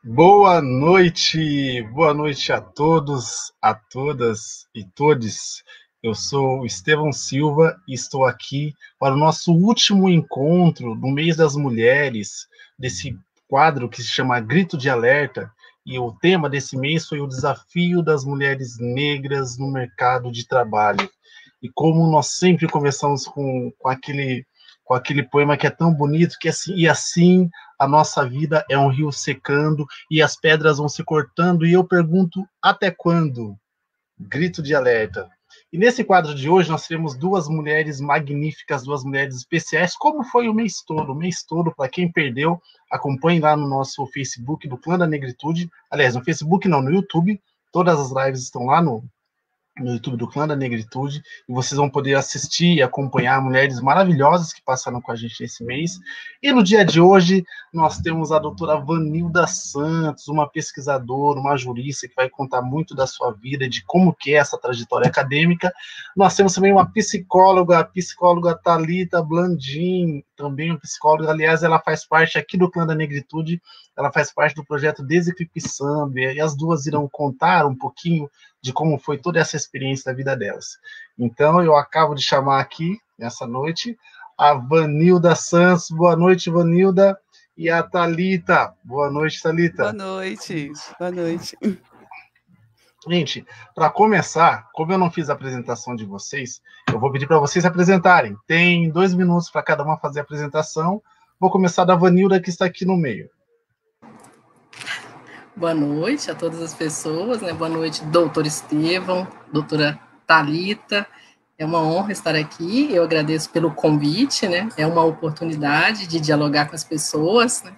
Boa noite a todos, a todas e todes. Eu sou o Estevão Silva e estou aqui para o nosso último encontro no mês das mulheres, desse quadro que se chama Grito de Alerta, e o tema desse mês foi o desafio das mulheres negras no mercado de trabalho. E como nós sempre começamos com aquele poema que é tão bonito, que assim, e assim a nossa vida é um rio secando e as pedras vão se cortando, e eu pergunto, até quando? Grito de alerta. E nesse quadro de hoje nós teremos duas mulheres magníficas, duas mulheres especiais, como foi o mês todo. O mês todo, para quem perdeu, acompanhe lá no nosso Facebook do Clã da Negritude. Aliás, no Facebook não, no YouTube. Todas as lives estão lá no YouTube do Clã da Negritude, e vocês vão poder assistir e acompanhar mulheres maravilhosas que passaram com a gente nesse mês. E no dia de hoje, nós temos a doutora Vanilda Santos, uma pesquisadora, uma jurista, que vai contar muito da sua vida, de como que é essa trajetória acadêmica. Nós temos também uma psicóloga, a psicóloga Thalita Blandim, também uma psicóloga, aliás, ela faz parte aqui do Clã da Negritude, ela faz parte do projeto Desequipe Samba, e as duas irão contar um pouquinho de como foi toda essa experiência da vida delas. Então, eu acabo de chamar aqui, nessa noite, a Vanilda Santos. Boa noite, Vanilda. E a Thalita. Boa noite, Boa Thalita. noite, boa noite. Gente, para começar, como eu não fiz a apresentação de vocês, eu vou pedir para vocês se apresentarem. Tem 2 minutos para cada uma fazer a apresentação. Vou começar da Vanilda, que está aqui no meio. Boa noite a todas as pessoas, né? Boa noite, doutor Estevão, doutora Thalita. É uma honra estar aqui, eu agradeço pelo convite, né? É uma oportunidade de dialogar com as pessoas, né?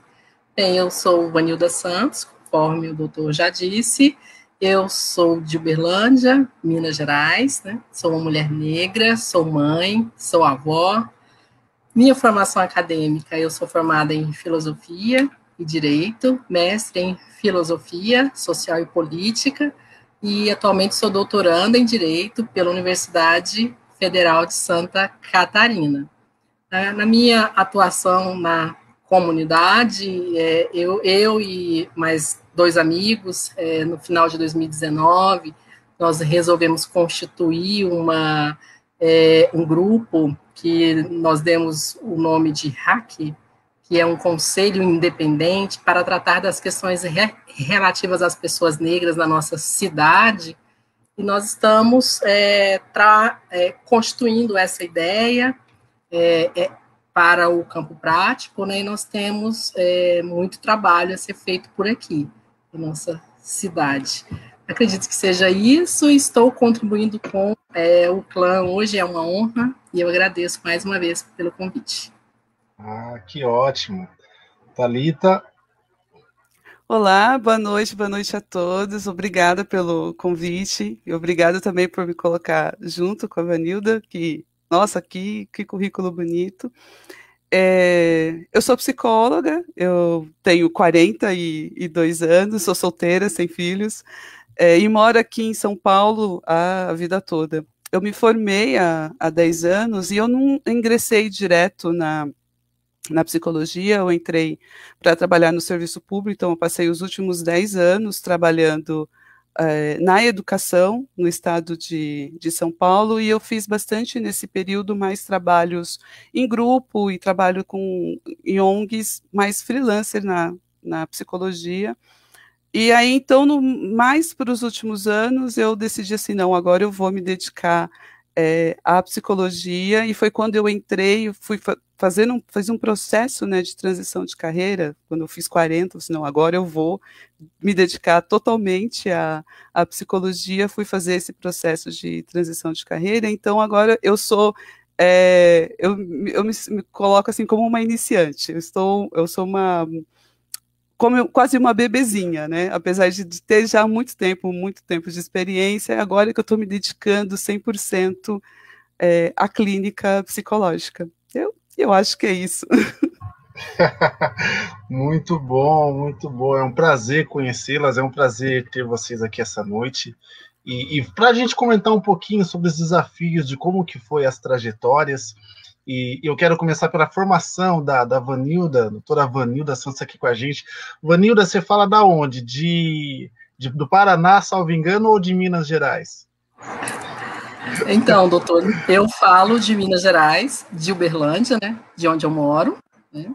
Bem, eu sou Vanilda Santos, conforme o doutor já disse, eu sou de Uberlândia, Minas Gerais, né? Sou uma mulher negra, sou mãe, sou avó. Minha formação acadêmica, eu sou formada em filosofia e direito, mestre em filosofia social e política, e atualmente sou doutoranda em direito pela Universidade Federal de Santa Catarina. Na minha atuação na comunidade, eu e mais 2 amigos, no final de 2019, nós resolvemos constituir um grupo que nós demos o nome de RAC, que é um conselho independente para tratar das questões relativas às pessoas negras na nossa cidade, e nós estamos constituindo essa ideia para o campo prático, né, e nós temos muito trabalho a ser feito por aqui, em nossa cidade. Acredito que seja isso, e estou contribuindo com o clã hoje, é uma honra, e eu agradeço mais uma vez pelo convite. Ah, que ótimo. Thalita. Olá, boa noite a todos. Obrigada pelo convite e obrigada também por me colocar junto com a Vanilda, que, nossa, que currículo bonito. Eu sou psicóloga, eu tenho 42 anos, sou solteira, sem filhos, e moro aqui em São Paulo a vida toda. Eu me formei há 10 anos e eu não ingressei direto na psicologia, eu entrei para trabalhar no serviço público, então eu passei os últimos 10 anos trabalhando na educação no estado de São Paulo, e eu fiz bastante nesse período mais trabalhos em grupo e trabalho em ONGs, mais freelancer na psicologia. E aí, então, mais para os últimos anos, eu decidi assim, não, agora eu vou me dedicar à psicologia, e foi quando eu entrei, eu fui fiz um processo, né, de transição de carreira, quando eu fiz 40, eu disse, não, agora eu vou me dedicar totalmente à psicologia, fui fazer esse processo de transição de carreira, então agora eu sou, eu me coloco assim como uma iniciante, eu sou quase uma bebezinha, né? Apesar de ter já muito tempo de experiência, agora que eu estou me dedicando 100% à clínica psicológica. Eu acho que é isso. Muito bom, muito bom. É um prazer conhecê-las, é um prazer ter vocês aqui essa noite. E para a gente comentar um pouquinho sobre os desafios, de como que foi as trajetórias, E eu quero começar pela formação da Vanilda, doutora Vanilda Santos aqui com a gente. Vanilda, você fala da onde? Do Paraná, salvo engano, ou de Minas Gerais? Então, doutor, eu falo de Minas Gerais, de Uberlândia, né, de onde eu moro, né?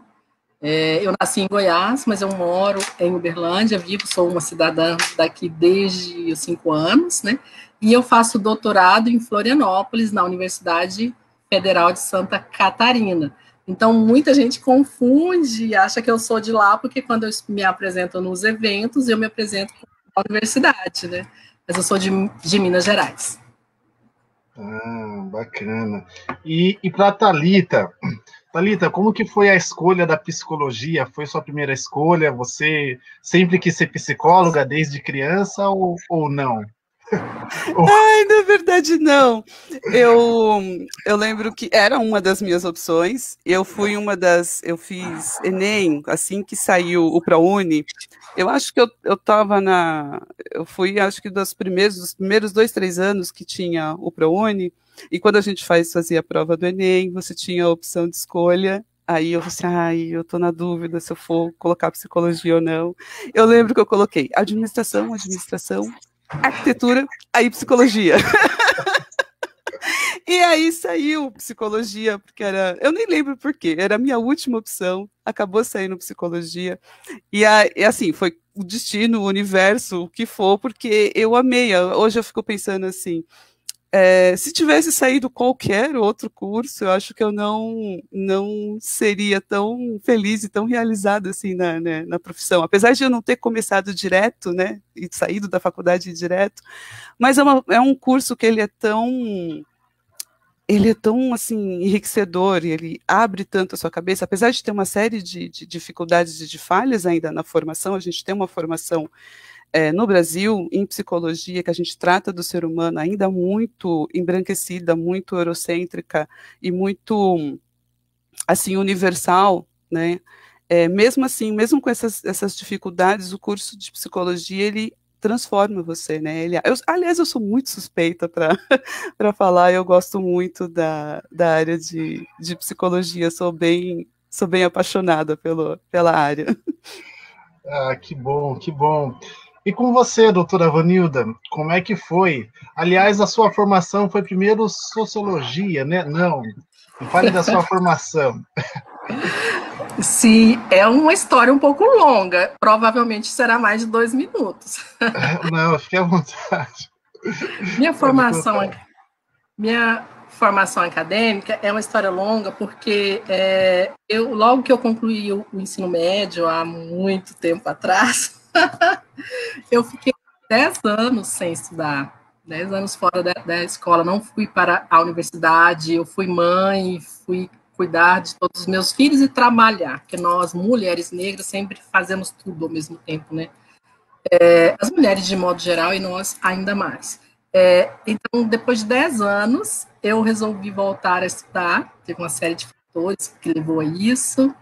Eu nasci em Goiás, mas eu moro em Uberlândia, sou uma cidadã daqui desde os 5 anos, né? E eu faço doutorado em Florianópolis, na Universidade Federal de Santa Catarina. Então, muita gente confunde e acha que eu sou de lá, porque quando eu me apresento nos eventos, eu me apresento na universidade, né? Mas eu sou de Minas Gerais. Bacana. E para Thalita, como que foi a escolha da psicologia? Foi sua primeira escolha? Você sempre quis ser psicóloga desde criança ou não? Ai, na verdade, não. Eu lembro que era uma das minhas opções. Eu fiz Enem, assim que saiu o ProUni. Eu acho que eu fui, acho que dos primeiros 2, 3 anos que tinha o ProUni, e quando a gente fazia a prova do Enem, você tinha a opção de escolha. Aí eu falei assim, eu tô na dúvida se eu for colocar psicologia ou não. Eu lembro que eu coloquei administração, arquitetura, aí psicologia. E aí saiu psicologia, porque eu nem lembro por quê, era a minha última opção, acabou saindo psicologia. E assim, foi o destino, o universo, o que for, porque eu amei. Hoje eu fico pensando assim, se tivesse saído qualquer outro curso, eu acho que eu não seria tão feliz e tão realizada assim na profissão. Apesar de eu não ter começado direto, né, e saído da faculdade direto, mas é um curso que ele é tão assim enriquecedor, e ele abre tanto a sua cabeça, apesar de ter uma série de dificuldades e de falhas ainda na formação. A gente tem uma formação no Brasil, em psicologia, que a gente trata do ser humano ainda muito embranquecida, muito eurocêntrica e muito, assim, universal, né? Mesmo assim, mesmo com essas dificuldades, o curso de psicologia, ele transforma você, né? Aliás, eu sou muito suspeita para falar, eu gosto muito da área de psicologia, sou bem apaixonada pela área. Que bom, que bom. E com você, doutora Vanilda, como é que foi? Aliás, a sua formação foi primeiro sociologia, né? Não, me fale da sua formação. Se é uma história um pouco longa, provavelmente será mais de 2 minutos. Não, fique à vontade. Minha formação acadêmica é uma história longa, porque logo que eu concluí o ensino médio, há muito tempo atrás, eu fiquei 10 anos sem estudar, 10 anos fora da escola, não fui para a universidade, eu fui mãe, fui cuidar de todos os meus filhos e trabalhar, porque nós, mulheres negras, sempre fazemos tudo ao mesmo tempo, né? As mulheres de modo geral e nós ainda mais. Então, depois de 10 anos, eu resolvi voltar a estudar. Teve uma série de fatores que levou a isso,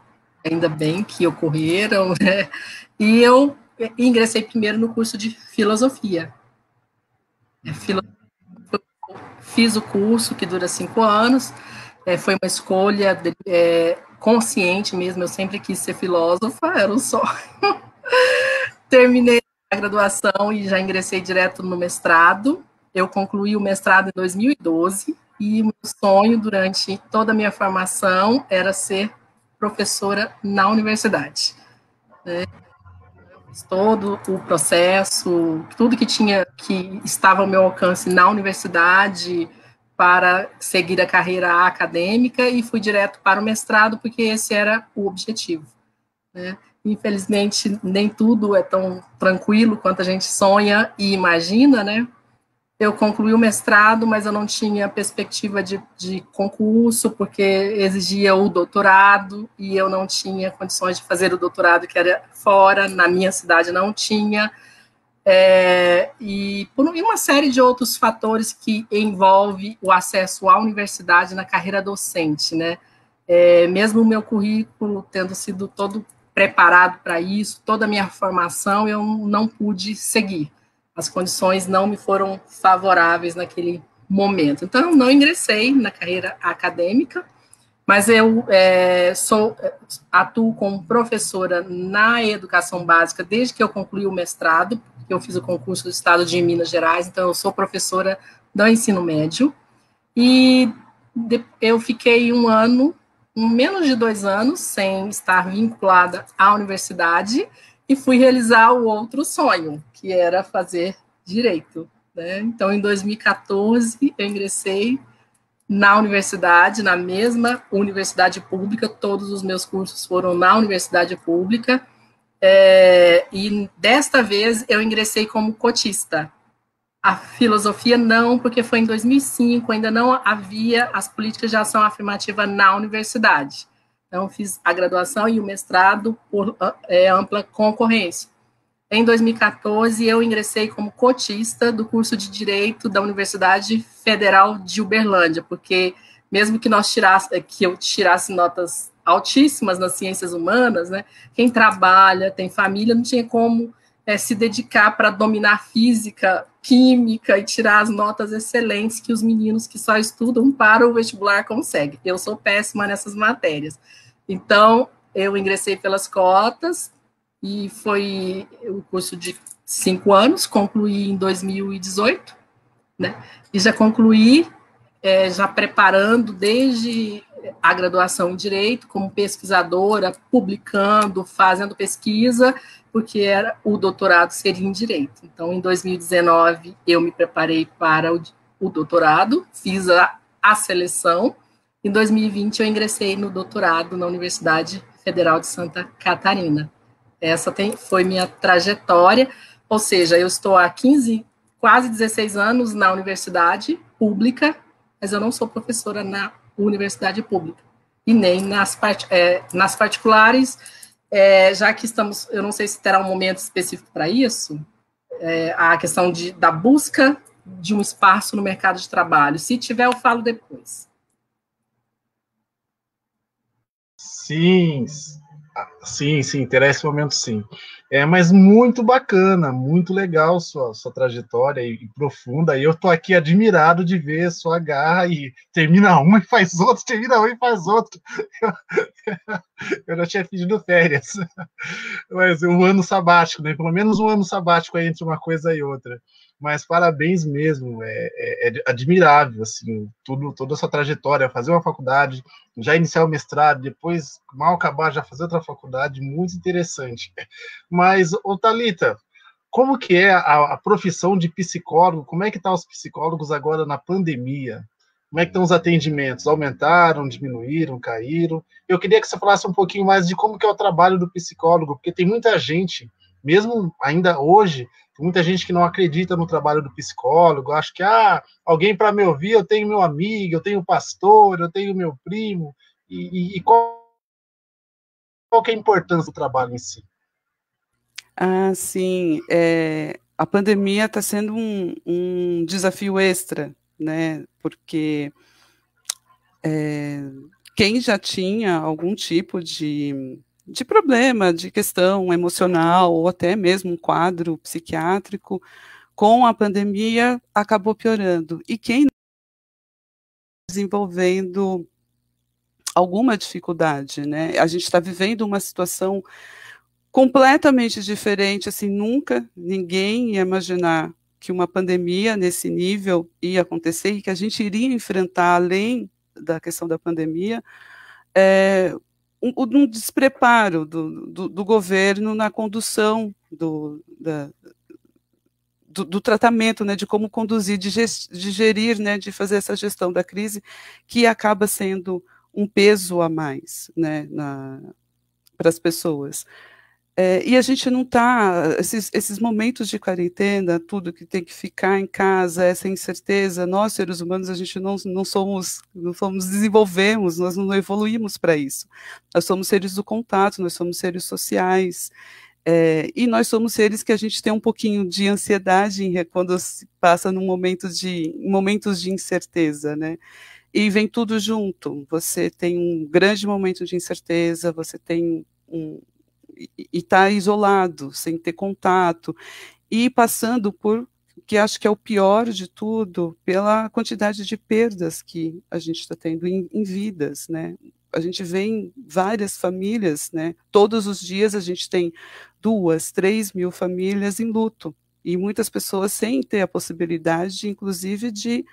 ainda bem que ocorreram, né? E eu ingressei primeiro no curso de filosofia. Fiz o curso, que dura 5 anos, foi uma escolha consciente mesmo, eu sempre quis ser filósofa, era um sonho. Terminei a graduação e já ingressei direto no mestrado. Eu concluí o mestrado em 2012 e o meu sonho durante toda a minha formação era ser professora na universidade. Todo o processo, tudo que estava ao meu alcance na universidade para seguir a carreira acadêmica, e fui direto para o mestrado, porque esse era o objetivo, né? Infelizmente, nem tudo é tão tranquilo quanto a gente sonha e imagina, né? Eu concluí o mestrado, mas eu não tinha perspectiva de concurso, porque exigia o doutorado, e eu não tinha condições de fazer o doutorado, que era fora, na minha cidade não tinha, e por uma série de outros fatores que envolve o acesso à universidade na carreira docente, né? Mesmo o meu currículo tendo sido todo preparado para isso, toda a minha formação, eu não pude seguir. As condições não me foram favoráveis naquele momento. Então, não ingressei na carreira acadêmica, Mas eu atuo como professora na educação básica desde que eu concluí o mestrado. Eu fiz o concurso do Estado de Minas Gerais, então eu sou professora do ensino médio. E eu fiquei menos de 2 anos, sem estar vinculada à universidade, e fui realizar o outro sonho, que era fazer direito, né? Então, em 2014, eu ingressei na universidade, na mesma universidade pública, todos os meus cursos foram na universidade pública, e desta vez eu ingressei como cotista. A filosofia não, porque foi em 2005, ainda não havia as políticas de ação afirmativa na universidade. Então, fiz a graduação e o mestrado por ampla concorrência. Em 2014, eu ingressei como cotista do curso de Direito da Universidade Federal de Uberlândia, porque mesmo que eu tirasse notas altíssimas nas ciências humanas, né, quem trabalha, tem família, não tinha como se dedicar para dominar física, química e tirar as notas excelentes que os meninos que só estudam para o vestibular conseguem. Eu sou péssima nessas matérias. Então, eu ingressei pelas cotas, e foi o curso de 5 anos, concluí em 2018, né? E já concluí, já preparando desde a graduação em Direito, como pesquisadora, publicando, fazendo pesquisa, porque o doutorado seria em Direito. Então, em 2019, eu me preparei para o doutorado, fiz a seleção. Em 2020, eu ingressei no doutorado na Universidade Federal de Santa Catarina. Essa foi minha trajetória, ou seja, eu estou há quase 16 anos na universidade pública, mas eu não sou professora na universidade pública, e nem nas particulares, já que estamos, eu não sei se terá um momento específico para isso, a questão da busca de um espaço no mercado de trabalho. Se tiver, eu falo depois. Sim, terá esse momento sim. Mas muito bacana, muito legal sua trajetória e profunda. E eu tô aqui admirado de ver sua garra e termina uma e faz outro, termina um e faz outro. Eu já tinha pedido férias, mas um ano sabático, né? Pelo menos um ano sabático aí entre uma coisa e outra. Mas parabéns mesmo, é admirável, assim, toda a sua trajetória, fazer uma faculdade, já iniciar o mestrado, depois, mal acabar, já fazer outra faculdade, muito interessante. Mas, Thalita, como que é a profissão de psicólogo? Como é que estão os psicólogos agora na pandemia? Como é que estão os atendimentos? Aumentaram, diminuíram, caíram? Eu queria que você falasse um pouquinho mais de como que é o trabalho do psicólogo, porque tem muita gente, mesmo ainda hoje, tem muita gente que não acredita no trabalho do psicólogo, acho que, alguém para me ouvir, eu tenho meu amigo, eu tenho o pastor, eu tenho meu primo, e qual que é a importância do trabalho em si? Sim, a pandemia está sendo um desafio extra, né, porque quem já tinha algum tipo de problema, de questão emocional, ou até mesmo um quadro psiquiátrico, com a pandemia acabou piorando. E quem desenvolvendo alguma dificuldade, né? A gente está vivendo uma situação completamente diferente, assim, nunca ninguém ia imaginar que uma pandemia nesse nível ia acontecer e que a gente iria enfrentar, além da questão da pandemia, um despreparo do governo na condução do tratamento, né, de como conduzir, de gerir, né, de fazer essa gestão da crise, que acaba sendo um peso a mais, né, para as pessoas. E a gente não está, esses momentos de quarentena, tudo que tem que ficar em casa, essa incerteza, nós, seres humanos, a gente não desenvolvemos, nós não evoluímos para isso. Nós somos seres do contato, nós somos seres sociais, e nós somos seres que a gente tem um pouquinho de ansiedade quando se passa em momentos de incerteza, né? E vem tudo junto, você tem um grande momento de incerteza, você tem e está isolado, sem ter contato, e passando por, que acho que é o pior de tudo, pela quantidade de perdas que a gente está tendo em vidas, né? a gente vê em várias famílias, né? Todos os dias a gente tem 2, 3 mil famílias em luto, e muitas pessoas sem ter a possibilidade, inclusive, de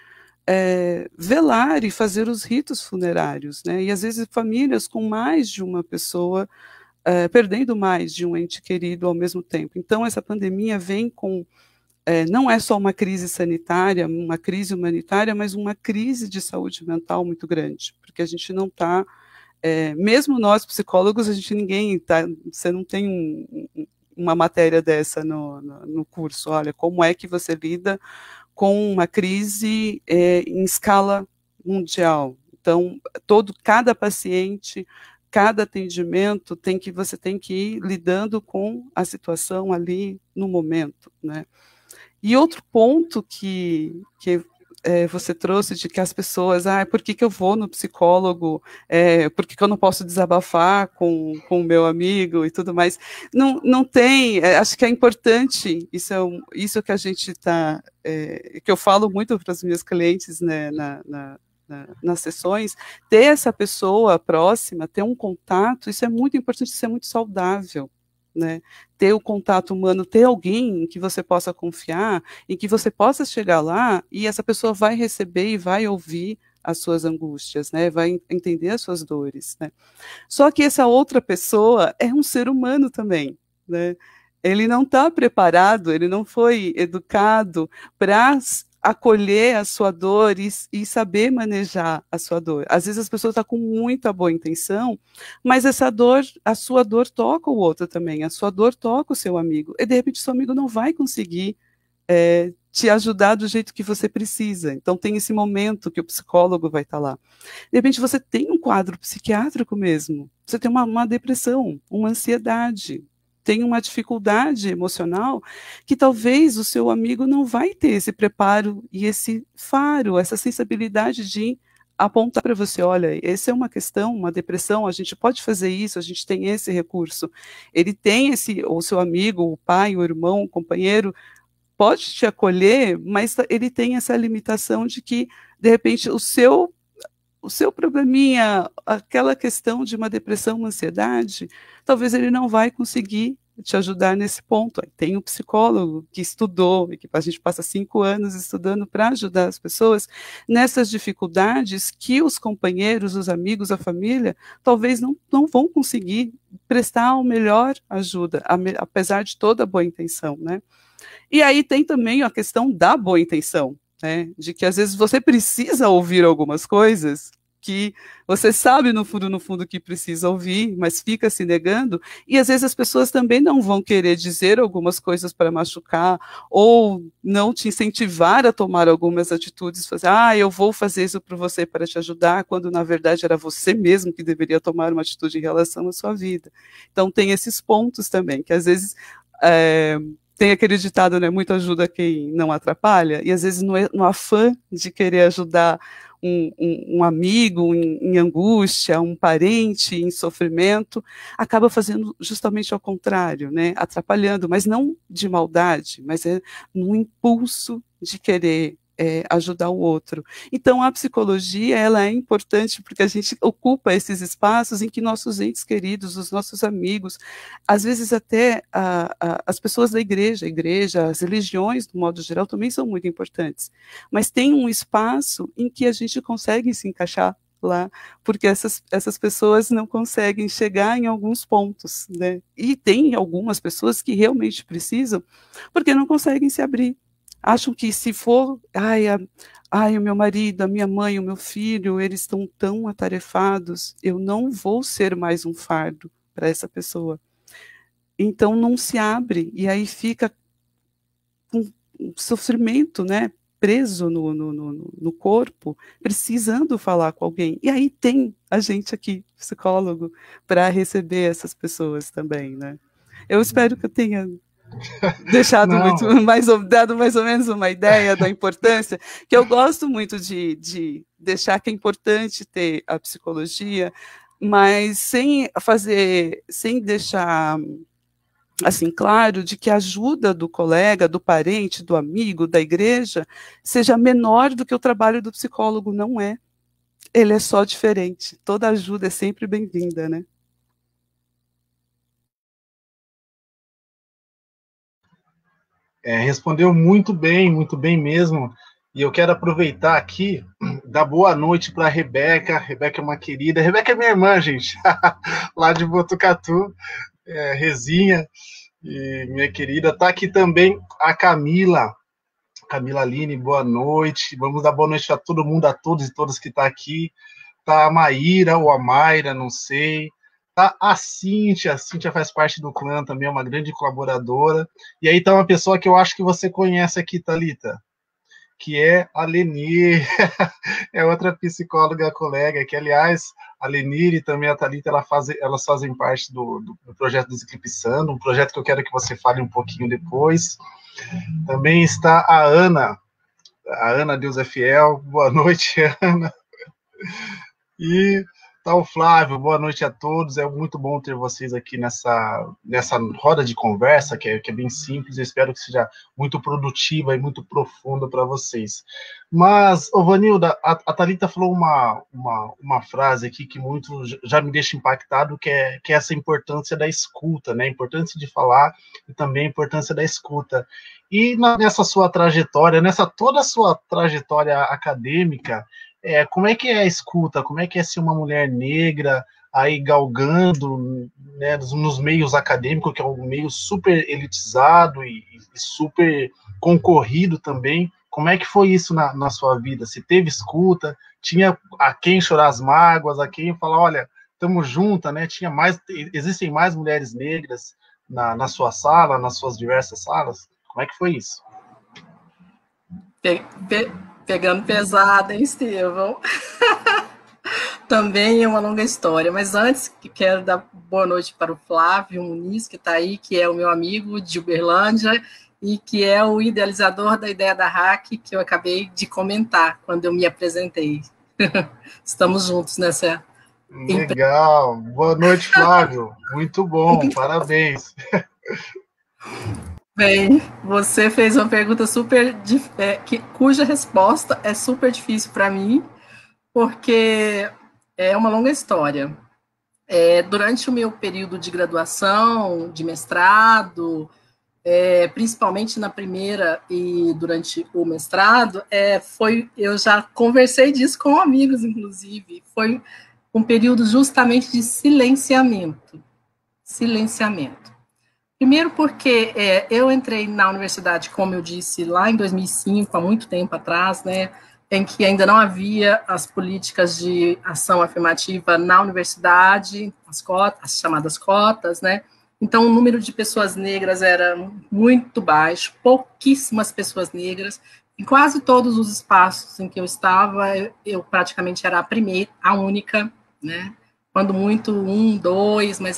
velar e fazer os ritos funerários, né? E às vezes famílias com mais de uma pessoa perdendo mais de um ente querido ao mesmo tempo. Então essa pandemia vem com não é só uma crise sanitária, uma crise humanitária, mas uma crise de saúde mental muito grande, porque a gente não está, mesmo nós psicólogos, ninguém tá, você não tem uma matéria dessa no curso. Olha, como é que você lida com uma crise em escala mundial? Então, cada paciente, cada atendimento você tem que ir lidando com a situação ali no momento, né? E outro ponto que você trouxe de que as pessoas, por que eu vou no psicólogo, por que eu não posso desabafar com o meu amigo e tudo mais, não tem, acho que é importante, isso que a gente está, que eu falo muito para os meus clientes, né, nas sessões, ter essa pessoa próxima, ter um contato, isso é muito importante, isso é muito saudável, né? Ter o contato humano, ter alguém em que você possa confiar, em que você possa chegar lá e essa pessoa vai receber e vai ouvir as suas angústias, né? Vai entender as suas dores, né? Só que essa outra pessoa é um ser humano também, né? Ele não está preparado, ele não foi educado para acolher a sua dor e saber manejar a sua dor. Às vezes as pessoas estão com muita boa intenção, mas essa dor, a sua dor toca o outro também, a sua dor toca o seu amigo, e de repente seu amigo não vai conseguir te ajudar do jeito que você precisa. Então tem esse momento que o psicólogo vai estar lá. De repente você tem um quadro psiquiátrico mesmo, você tem uma depressão, uma ansiedade, tem uma dificuldade emocional que talvez o seu amigo não vai ter esse preparo e esse faro, essa sensibilidade de apontar para você, olha, essa é uma questão, uma depressão, a gente pode fazer isso, a gente tem esse recurso. Ele tem o seu amigo, o pai, o irmão, o companheiro, pode te acolher, mas ele tem essa limitação de que, de repente, o seu probleminha, aquela questão de uma depressão, uma ansiedade, talvez ele não vai conseguir te ajudar nesse ponto. Tem um psicólogo que estudou, e que a gente passa 5 anos estudando para ajudar as pessoas nessas dificuldades que os companheiros, os amigos, a família, talvez não vão conseguir prestar a melhor ajuda, apesar de toda a boa intenção, né? E aí tem também a questão da boa intenção, né, de que às vezes você precisa ouvir algumas coisas que você sabe no fundo que precisa ouvir, mas fica se negando, e às vezes as pessoas também não vão querer dizer algumas coisas para machucar, ou não te incentivar a tomar algumas atitudes, fazer, eu vou fazer isso para você para te ajudar, quando na verdade era você mesmo que deveria tomar uma atitude em relação à sua vida. Então tem esses pontos também, que às vezes tem aquele ditado, né, muito ajuda quem não atrapalha, e às vezes no afã de querer ajudar um amigo em angústia, um parente em sofrimento, acaba fazendo justamente ao contrário, né, atrapalhando, mas não de maldade, mas no impulso de querer ajudar o outro. Então a psicologia, ela é importante porque a gente ocupa esses espaços em que nossos entes queridos, os nossos amigos, às vezes até as pessoas da igreja, as religiões, do modo geral, também são muito importantes, mas tem um espaço em que a gente consegue se encaixar lá, porque essas pessoas não conseguem chegar em alguns pontos, né? E tem algumas pessoas que realmente precisam, porque não conseguem se abrir. Acham que se for, o meu marido, a minha mãe, o meu filho, eles estão tão atarefados, eu não vou ser mais um fardo para essa pessoa. Então não se abre, e aí fica com sofrimento, né, preso no corpo, precisando falar com alguém. E aí tem a gente aqui, psicólogo, para receber essas pessoas também, né? Eu espero que eu tenha deixado dado mais ou menos uma ideia da importância, que eu gosto muito de deixar que é importante ter a psicologia, mas sem deixar assim claro de que a ajuda do colega, do parente, do amigo, da igreja, seja menor do que o trabalho do psicólogo. Não é. ele é só diferente. Toda ajuda é sempre bem-vinda, né? Respondeu muito bem mesmo. E eu quero aproveitar aqui, dar boa noite para a Rebeca. Rebeca é uma querida. Rebeca é minha irmã, gente, lá de Botucatu, Rezinha, e minha querida. Tá aqui também a Camila. Camila Aline, boa noite. Vamos dar boa noite a todo mundo, a todos e todas que tá aqui. Tá a Maíra ou a Mayra, não sei. Tá a Cíntia faz parte do clã também, é uma grande colaboradora. E aí tá uma pessoa que eu acho que você conhece aqui, Thalita, que é a Lenir, é outra psicóloga colega, que, aliás, a Lenir e também a Thalita, elas fazem parte do projeto Deseclipsando, um projeto que eu quero que você fale um pouquinho depois. Também está a Ana Deus é Fiel, boa noite, Ana. E tá o Flávio, boa noite a todos. É muito bom ter vocês aqui nessa roda de conversa, que é bem simples. Eu espero que seja muito produtiva e muito profunda para vocês. Mas, ô Vanilda, a Thalita falou uma frase aqui que muito já me deixa impactado, que é essa importância da escuta, né? A importância de falar e também a importância da escuta. E nessa sua trajetória, nessa toda a sua trajetória acadêmica, como é que é a escuta? Como é que é ser uma mulher negra aí galgando, né, nos meios acadêmicos, que é um meio super elitizado e super concorrido também? Como é que foi isso na sua vida? Você teve escuta? Tinha a quem chorar as mágoas, a quem falar, olha, estamos juntas, né? Existem mais mulheres negras na sua sala, nas suas diversas salas? Como é que foi isso? Pegando pesado, hein, Estevão? Também é uma longa história, mas antes quero dar boa noite para o Flávio Muniz, que está aí, que é o meu amigo de Uberlândia e que é o idealizador da ideia da hack, que eu acabei de comentar quando eu me apresentei. Estamos juntos nessa... Legal. Boa noite, Flávio. Muito bom, parabéns. Bem, você fez uma pergunta cuja resposta é super difícil para mim, porque é uma longa história. Durante o meu período de graduação, de mestrado, principalmente na primeira e durante o mestrado, eu já conversei disso com amigos, inclusive, foi um período justamente de silenciamento. Primeiro porque eu entrei na universidade, como eu disse, lá em 2005, há muito tempo atrás, né, em que ainda não havia as políticas de ação afirmativa na universidade, as chamadas cotas, né? Então, o número de pessoas negras era muito baixo, pouquíssimas pessoas negras. Em quase todos os espaços em que eu estava, eu praticamente era a única, né? Quando muito, 1, 2, mas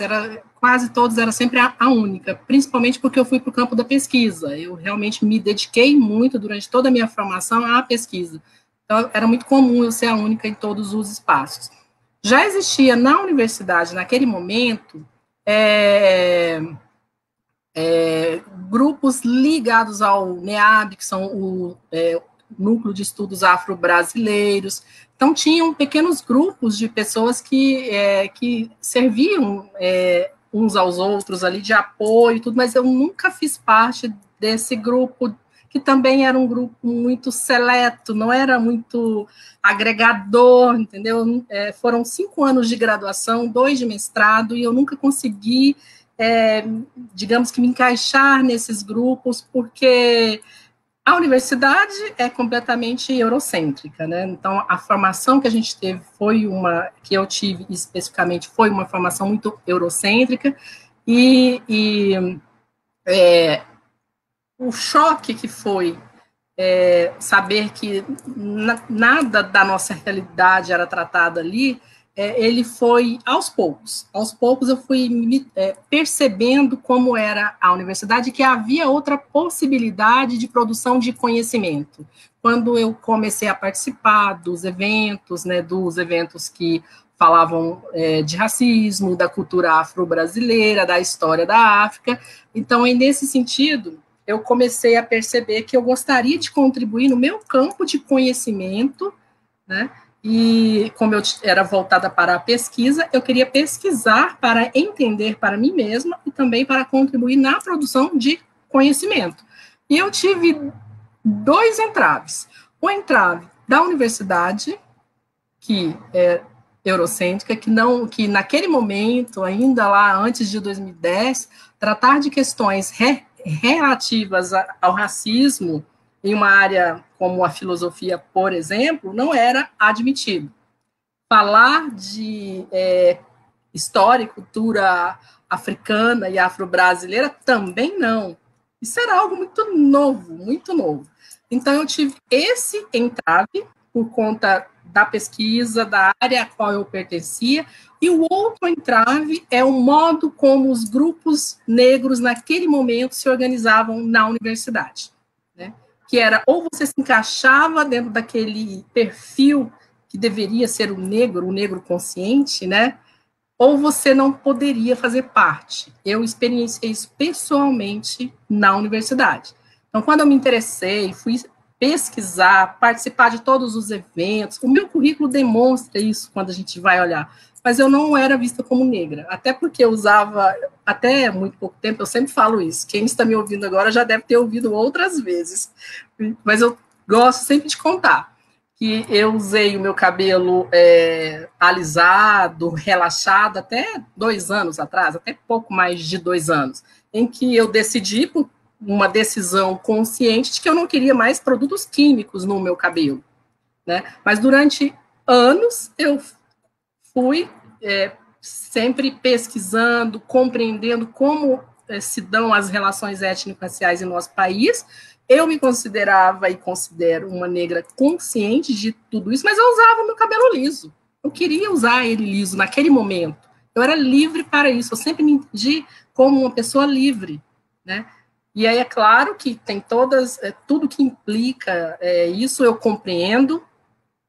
quase todos, era sempre a única, principalmente porque eu fui para o campo da pesquisa. Eu realmente me dediquei muito durante toda a minha formação à pesquisa. Então, era muito comum eu ser a única em todos os espaços. Já existia na universidade, naquele momento, grupos ligados ao NEAB, que são o Núcleo de Estudos Afro-Brasileiros. Então, tinham pequenos grupos de pessoas que serviam uns aos outros ali de apoio e tudo, mas eu nunca fiz parte desse grupo, que também era um grupo muito seleto, não era muito agregador, entendeu? Foram 5 anos de graduação, 2 de mestrado, e eu nunca consegui, digamos que, me encaixar nesses grupos, porque a universidade é completamente eurocêntrica, né? Então, a formação que a gente teve que eu tive especificamente, foi uma formação muito eurocêntrica, e o choque que foi saber que nada da nossa realidade era tratado ali, ele foi aos poucos. Aos poucos eu fui percebendo como era a universidade, que havia outra possibilidade de produção de conhecimento. Quando eu comecei a participar dos eventos, né, que falavam de racismo, da cultura afro-brasileira, da história da África. Então, nesse sentido, eu comecei a perceber que eu gostaria de contribuir no meu campo de conhecimento, né, e como eu era voltada para a pesquisa, eu queria pesquisar para entender para mim mesma e também para contribuir na produção de conhecimento. E eu tive 2 entraves. O entrave da universidade, que é eurocêntrica, que naquele momento, ainda lá antes de 2010, tratar de questões relativas ao racismo em uma área como a filosofia, por exemplo, não era admitido. Falar de história e cultura africana e afro-brasileira também não. Isso era algo muito novo, muito novo. Então, eu tive esse entrave por conta da pesquisa, da área a qual eu pertencia, e o outro entrave é o modo como os grupos negros, naquele momento, se organizavam na universidade, né? Que era, ou você se encaixava dentro daquele perfil que deveria ser o negro consciente, né? Ou você não poderia fazer parte. Eu experienciei isso pessoalmente na universidade. Então, quando eu me interessei, fui pesquisar, participar de todos os eventos, o meu currículo demonstra isso quando a gente vai olhar, mas eu não era vista como negra, até porque eu usava, até muito pouco tempo, eu sempre falo isso, quem está me ouvindo agora já deve ter ouvido outras vezes, mas eu gosto sempre de contar, que eu usei o meu cabelo alisado, relaxado, até 2 anos atrás, até pouco mais de 2 anos, em que eu decidi, por uma decisão consciente, de que eu não queria mais produtos químicos no meu cabelo, né? Mas durante anos eu fui sempre pesquisando, compreendendo como se dão as relações étnico-raciais em nosso país. Eu me considerava e considero uma negra consciente de tudo isso, mas eu usava o meu cabelo liso. Eu queria usar ele liso naquele momento. Eu era livre para isso. Eu sempre me entendi como uma pessoa livre, né? E aí é claro que tem tudo que implica isso, eu compreendo,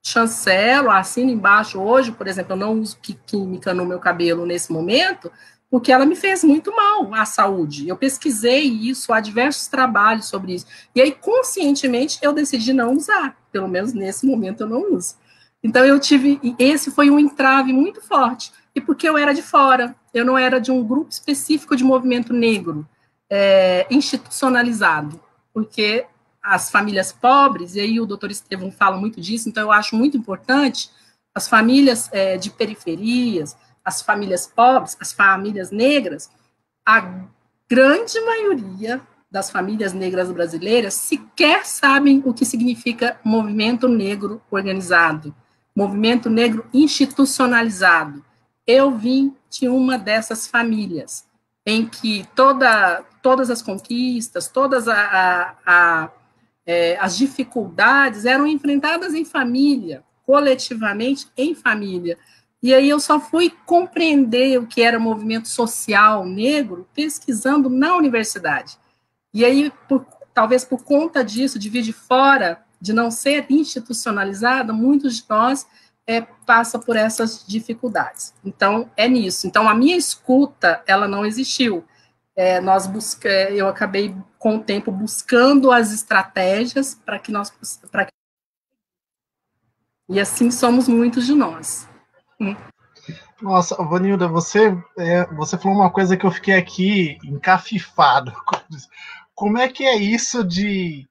chancelo, assino embaixo hoje, por exemplo, eu não uso química no meu cabelo nesse momento, porque ela me fez muito mal à saúde. Eu pesquisei isso, há diversos trabalhos sobre isso. E aí, conscientemente, eu decidi não usar. Pelo menos nesse momento eu não uso. Então, esse foi um entrave muito forte. E porque eu era de fora, eu não era de um grupo específico de movimento negro, institucionalizado. Porque as famílias pobres, e aí o doutor Estevão fala muito disso, então eu acho muito importante, as famílias de periferias, as famílias pobres, as famílias negras, a grande maioria das famílias negras brasileiras sequer sabem o que significa movimento negro organizado, movimento negro institucionalizado. Eu vim de uma dessas famílias, em que todas as conquistas, todas as dificuldades eram enfrentadas em família, coletivamente em família. E aí eu só fui compreender o que era movimento social negro pesquisando na universidade. E aí, talvez por conta disso, de vir de fora, de não ser institucionalizada, muitos de nós passam por essas dificuldades. Então, é nisso. Então, a minha escuta, ela não existiu. Eu acabei, com o tempo, buscando as estratégias para que nós... E assim somos muitos de nós. Nossa, Vanilda, você falou uma coisa que eu fiquei aqui encafifado. Como é que é isso de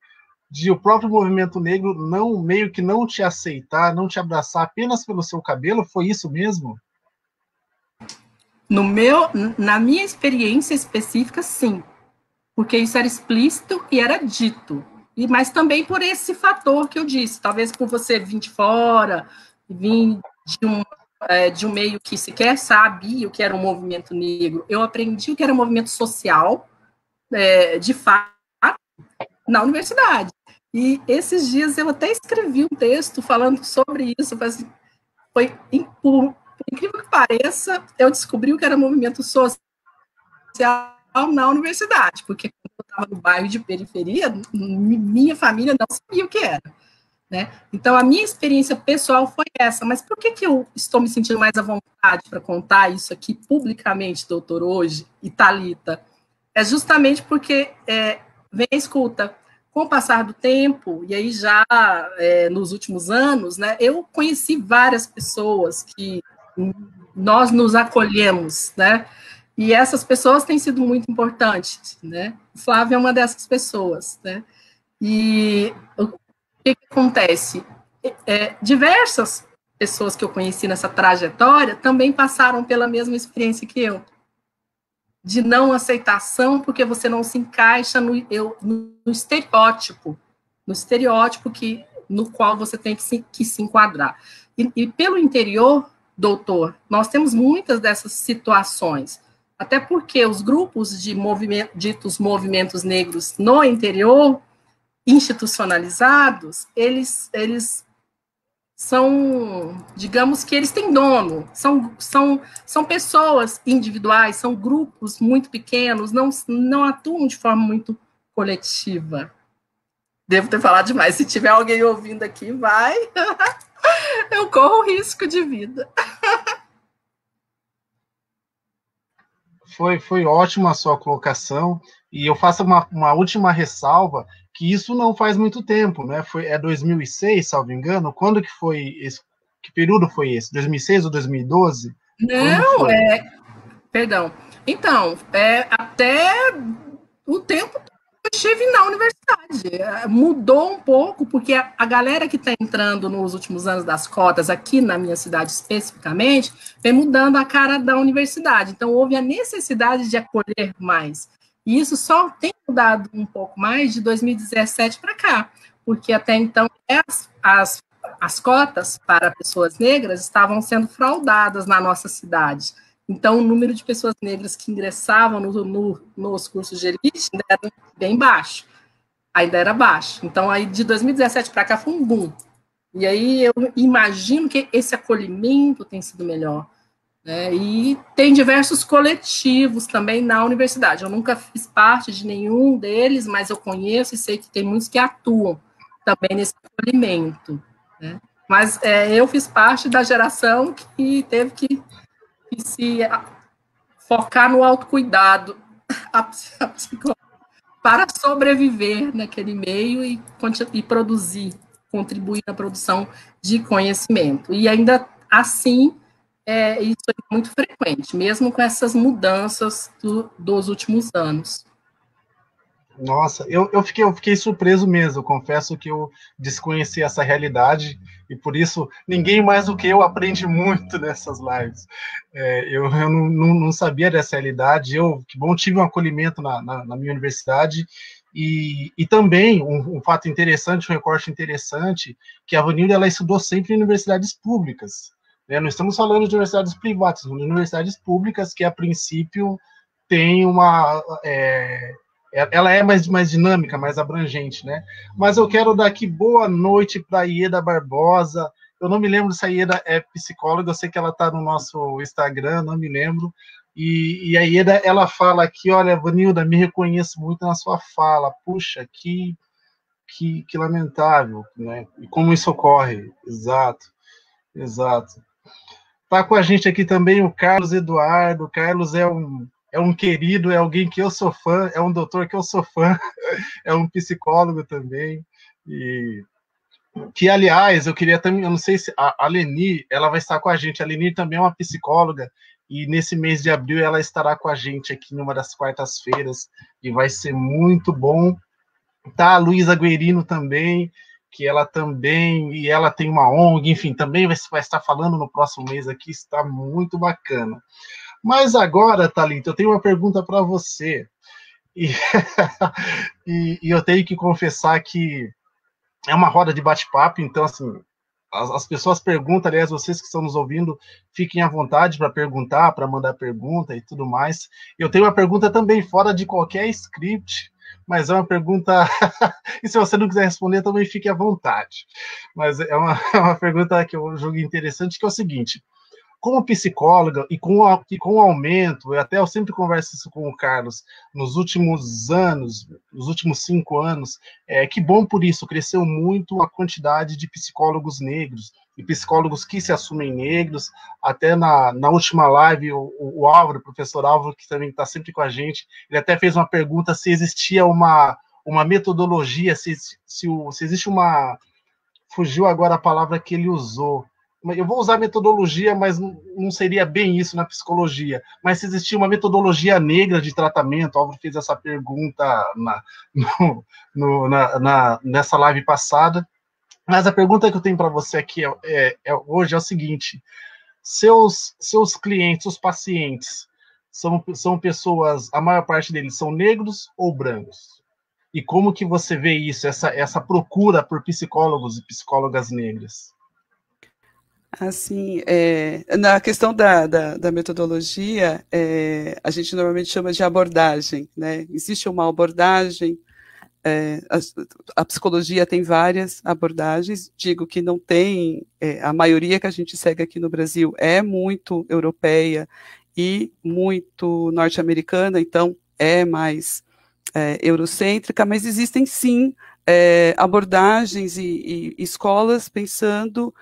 o próprio movimento negro meio que não te aceitar, não te abraçar apenas pelo seu cabelo? Foi isso mesmo? Na minha experiência específica, sim. Porque isso era explícito e era dito. Mas também por esse fator que eu disse. Talvez por você vir de fora, vir de um meio que sequer sabia o que era um movimento negro. Eu aprendi o que era um movimento social, de fato, na universidade. E esses dias eu até escrevi um texto falando sobre isso. Por incrível que pareça, eu descobri o que era movimento social na universidade, porque quando eu estava no bairro de periferia, minha família não sabia o que era. Né? Então, a minha experiência pessoal foi essa, mas por que eu estou me sentindo mais à vontade para contar isso aqui publicamente, doutor, hoje, e Thalita? É justamente porque, vem a escuta, com o passar do tempo, e aí já nos últimos anos, né, eu conheci várias pessoas que nós nos acolhemos, né, e essas pessoas têm sido muito importantes, né, o Flávio é uma dessas pessoas, né, e o que acontece? Diversas pessoas que eu conheci nessa trajetória também passaram pela mesma experiência que eu, de não aceitação, porque você não se encaixa no estereótipo, no qual você tem que se enquadrar. E pelo interior, doutor, nós temos muitas dessas situações, até porque os grupos de ditos movimentos negros no interior, institucionalizados, eles são, digamos que eles têm dono, são pessoas individuais, são grupos muito pequenos, não atuam de forma muito coletiva. Devo ter falado demais, se tiver alguém ouvindo aqui, vai, eu corro risco de vida. Foi ótima a sua colocação, e eu faço uma última ressalva, que isso não faz muito tempo, né? É 2006, salvo engano. Quando que foi esse? Que período foi esse? 2006 ou 2012? Não, perdão. Então, até o tempo que eu estive na universidade. Mudou um pouco, porque a galera que está entrando nos últimos anos das cotas, aqui na minha cidade especificamente, vem mudando a cara da universidade. Então, houve a necessidade de acolher mais. E isso só tem mudado um pouco mais de 2017 para cá, porque até então as cotas para pessoas negras estavam sendo fraudadas na nossa cidade. Então, o número de pessoas negras que ingressavam nos cursos de elite ainda era bem baixo. Ainda era baixo. Então, aí de 2017 para cá foi um boom. E aí eu imagino que esse acolhimento tem sido melhor. Né? E tem diversos coletivos também na universidade. Eu nunca fiz parte de nenhum deles, mas eu conheço e sei que tem muitos que atuam também nesse acolhimento. Né? Mas eu fiz parte da geração que teve que se focar no autocuidado para sobreviver naquele meio e produzir, contribuir na produção de conhecimento. E ainda assim, isso é muito frequente, mesmo com essas mudanças dos últimos anos. Nossa, eu fiquei surpreso mesmo, eu confesso que eu desconheci essa realidade, e por isso ninguém mais do que eu aprende muito nessas lives. Eu não sabia dessa realidade, que bom, tive um acolhimento na minha universidade, e também um fato interessante, um recorte interessante, que a Vanilda ela estudou sempre em universidades públicas. Né? Não estamos falando de universidades privadas, estamos de universidades públicas que, a princípio, tem uma... ela é mais dinâmica, mais abrangente, né? Mas eu quero dar aqui boa noite para a Ieda Barbosa. Eu não me lembro se a Ieda é psicóloga, eu sei que ela está no nosso Instagram, não me lembro. E a Ieda, ela fala aqui, olha, Vanilda, me reconheço muito na sua fala. Puxa, que lamentável, né? E como isso ocorre. Exato. Tá com a gente aqui também o Carlos Eduardo. O Carlos é um querido, é alguém que eu sou fã, é um doutor que eu sou fã, é um psicólogo também, e que, aliás, eu queria também, eu não sei se a Leni, ela vai estar com a gente, a Leni também é uma psicóloga, e nesse mês de abril ela estará com a gente aqui numa das quartas-feiras, e vai ser muito bom. Tá a Luísa Guerino também, que ela também, e ela tem uma ONG, enfim, também vai estar falando no próximo mês aqui, está muito bacana. Mas agora, Thalita, eu tenho uma pergunta para você. E eu tenho que confessar que é uma roda de bate-papo, então, assim, as pessoas perguntam, aliás, vocês que estão nos ouvindo, fiquem à vontade para perguntar, para mandar pergunta e tudo mais. Eu tenho uma pergunta também fora de qualquer script, mas é uma pergunta... e se você não quiser responder, também fique à vontade. Mas é uma pergunta que eu julgo interessante, que é o seguinte... Como psicóloga e com o aumento, eu sempre converso isso com o Carlos, nos últimos anos, nos últimos 5 anos, que bom por isso, cresceu muito a quantidade de psicólogos negros, e psicólogos que se assumem negros. Até na última live, o Álvaro, o professor Álvaro, que também está sempre com a gente, ele até fez uma pergunta se existia uma uma metodologia, se existe uma... Fugiu agora a palavra que ele usou. Eu vou usar metodologia, mas não seria bem isso na psicologia. Mas se existia uma metodologia negra de tratamento, o Álvaro fez essa pergunta nessa live passada. Mas a pergunta que eu tenho para você aqui hoje é o seguinte: seus clientes, seus pacientes, são pessoas, a maior parte deles são negros ou brancos? E como que você vê isso, essa procura por psicólogos e psicólogas negras? Assim, na questão da metodologia, a gente normalmente chama de abordagem, né? Existe uma abordagem, a psicologia tem várias abordagens, digo que não tem, a maioria que a gente segue aqui no Brasil é muito europeia e muito norte-americana, então é mais eurocêntrica, mas existem sim abordagens e escolas pensando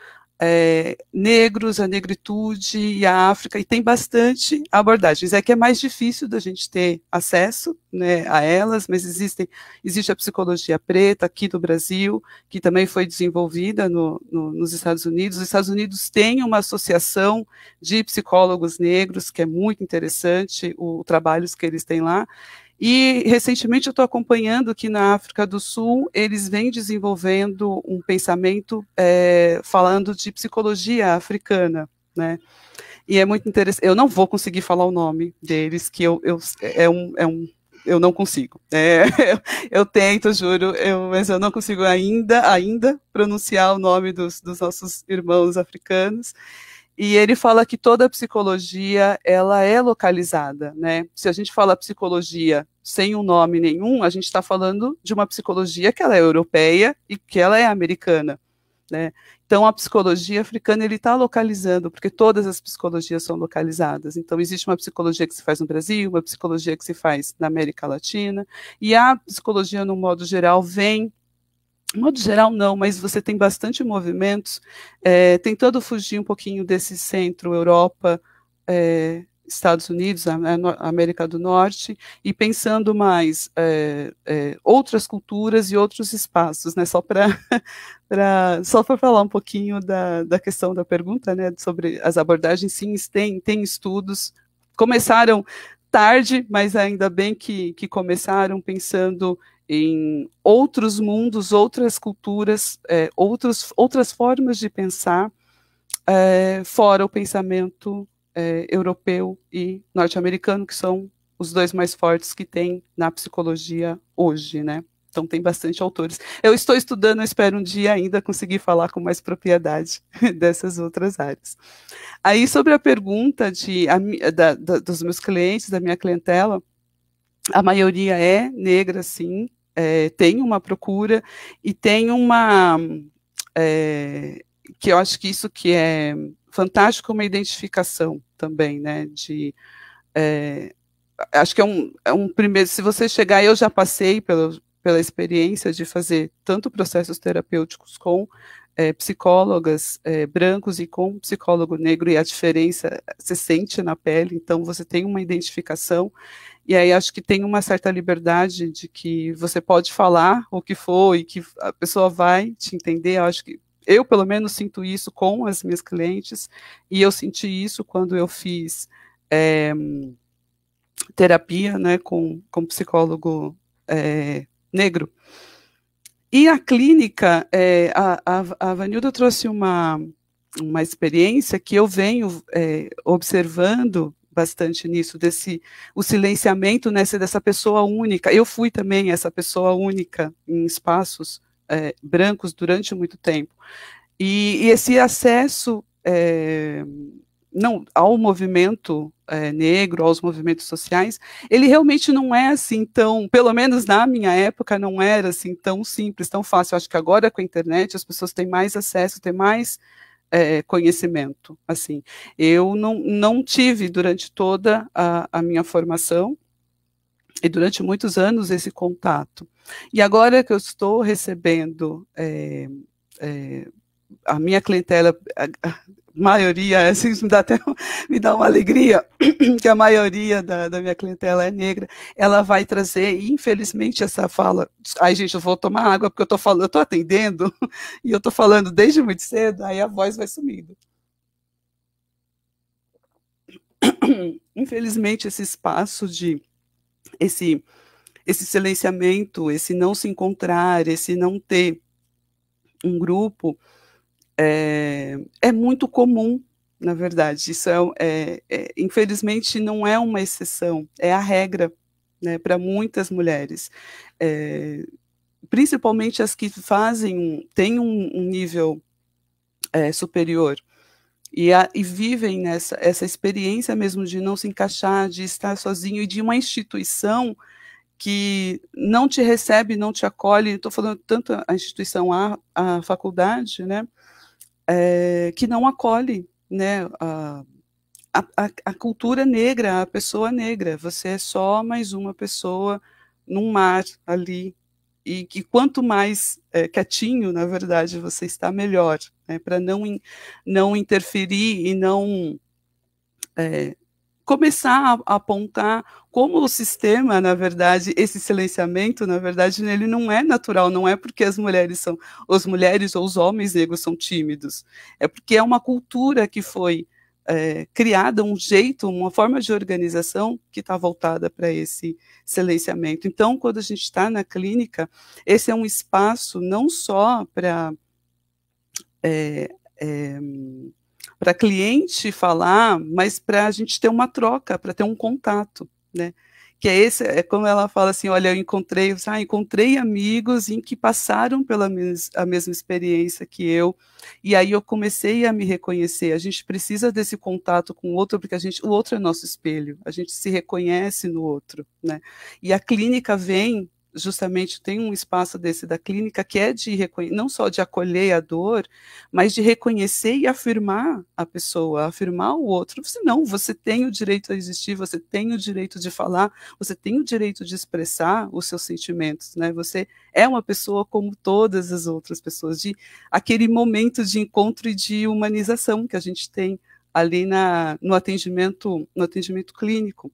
negros, a negritude e a África, e tem bastante abordagens. É que é mais difícil da gente ter acesso, né, a elas, mas existe a psicologia preta aqui no Brasil, que também foi desenvolvida nos Estados Unidos. Os Estados Unidos têm uma associação de psicólogos negros, que é muito interessante, o trabalho que eles têm lá. E, recentemente, eu estou acompanhando que na África do Sul eles vêm desenvolvendo um pensamento falando de psicologia africana, né? E é muito interessante. Eu não vou conseguir falar o nome deles, que eu não consigo. Eu tento, juro, mas eu não consigo ainda pronunciar o nome dos nossos irmãos africanos. E ele fala que toda a psicologia, ela é localizada, né? Se a gente fala psicologia sem um nome nenhum, a gente está falando de uma psicologia que ela é europeia e que ela é americana, né? Então, a psicologia africana, ele está localizando, porque todas as psicologias são localizadas. Então, existe uma psicologia que se faz no Brasil, uma psicologia que se faz na América Latina, e a psicologia, no modo geral, de modo geral, não, mas você tem bastante movimentos tentando fugir um pouquinho desse centro, Europa, Estados Unidos, América do Norte, e pensando mais outras culturas e outros espaços, né? Só para falar um pouquinho da questão da pergunta, né? Sobre as abordagens, sim, tem estudos, começaram tarde, mas ainda bem que começaram pensando em outros mundos, outras culturas, outras formas de pensar, fora o pensamento europeu e norte-americano, que são os dois mais fortes que tem na psicologia hoje, né? Então tem bastante autores. Eu estou estudando, eu espero um dia ainda conseguir falar com mais propriedade dessas outras áreas. Aí, sobre a pergunta dos meus clientes, da minha clientela, a maioria é negra, sim, tem uma procura e tem uma... que eu acho que isso que é fantástico, uma identificação também, né, acho que é um primeiro, se você chegar, eu já passei pela experiência de fazer tanto processos terapêuticos com psicólogas brancos e com psicólogo negro, e a diferença se sente na pele, então você tem uma identificação, e aí acho que tem uma certa liberdade de que você pode falar o que for e que a pessoa vai te entender. Eu acho que eu, pelo menos, sinto isso com as minhas clientes, e eu senti isso quando eu fiz terapia, né, com psicólogo negro. E a clínica, a Vanilda trouxe uma experiência que eu venho observando bastante nisso, o silenciamento, né, dessa pessoa única. Eu fui também essa pessoa única em espaços brancos durante muito tempo. E esse acesso ao movimento negro, aos movimentos sociais, ele realmente não é assim tão, pelo menos na minha época, não era assim tão simples, tão fácil. Eu acho que agora com a internet as pessoas têm mais acesso, têm mais conhecimento. Assim, eu não tive durante toda a minha formação e durante muitos anos esse contato. E agora que eu estou recebendo a minha clientela, maioria, assim, me dá uma alegria, que a maioria da minha clientela é negra, ela vai trazer, e infelizmente essa fala, ai gente, eu vou tomar água porque eu tô atendendo, e eu tô falando desde muito cedo, aí a voz vai sumindo. Infelizmente esse espaço esse silenciamento, esse não se encontrar, esse não ter um grupo, é muito comum, na verdade. Isso infelizmente não é uma exceção, é a regra, né, para muitas mulheres, principalmente as que têm um nível superior e vivem essa experiência mesmo de não se encaixar, de estar sozinho e de uma instituição que não te recebe, não te acolhe. Estou falando tanto a instituição, a faculdade, né? Que não acolhe, né, a cultura negra, a pessoa negra. Você é só mais uma pessoa num mar ali, e que quanto mais quietinho, na verdade, você está, melhor, né, para não interferir e não começar a apontar como o sistema, na verdade, esse silenciamento, na verdade, ele não é natural, não é porque as mulheres ou os homens negros são tímidos, é porque é uma cultura que foi criada, um jeito, uma forma de organização que está voltada para esse silenciamento. Então, quando a gente está na clínica, esse é um espaço não só para para cliente falar, mas para a gente ter uma troca, para ter um contato, né? Que é como ela fala assim, olha, eu encontrei amigos em que passaram pela a mesma experiência que eu, e aí eu comecei a me reconhecer. A gente precisa desse contato com o outro, porque o outro é nosso espelho, a gente se reconhece no outro, né? E a clínica justamente tem um espaço desse da clínica que é não só de acolher a dor, mas de reconhecer e afirmar a pessoa, afirmar o outro. Não, você tem o direito a existir, você tem o direito de falar, você tem o direito de expressar os seus sentimentos, né? Você é uma pessoa como todas as outras pessoas, aquele momento de encontro e de humanização que a gente tem ali no atendimento clínico.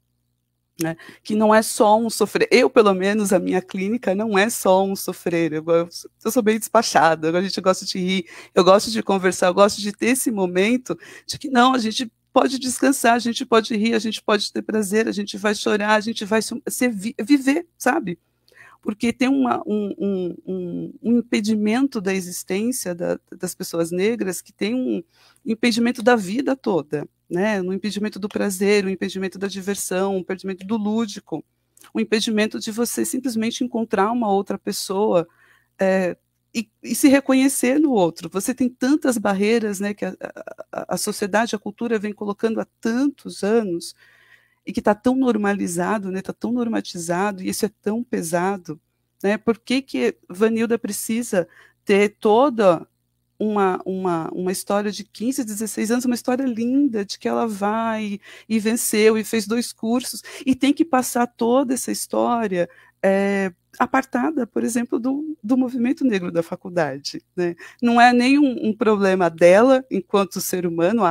Né, que não é só um sofrer. Eu, pelo menos, a minha clínica não é só um sofrer. Eu sou bem despachada, a gente gosta de rir, eu gosto de conversar, eu gosto de ter esse momento de que não, a gente pode descansar, a gente pode rir, a gente pode ter prazer, a gente vai chorar, a gente vai viver, sabe? Porque tem um impedimento da existência das pessoas negras que tem um impedimento da vida toda, né? Um impedimento do prazer, um impedimento da diversão, um impedimento do lúdico, um impedimento de você simplesmente encontrar uma outra pessoa e se reconhecer no outro. Você tem tantas barreiras, né, que a sociedade, a cultura vem colocando há tantos anos, e que está tão normalizado, né, está tão normatizado, e isso é tão pesado, né? Por que Vanilda precisa ter toda uma história de 15, 16 anos, uma história linda, de que ela vai e venceu, e fez 2 cursos, e tem que passar toda essa história apartada, por exemplo, do movimento negro da faculdade, né? Não é nem um problema dela enquanto ser humano,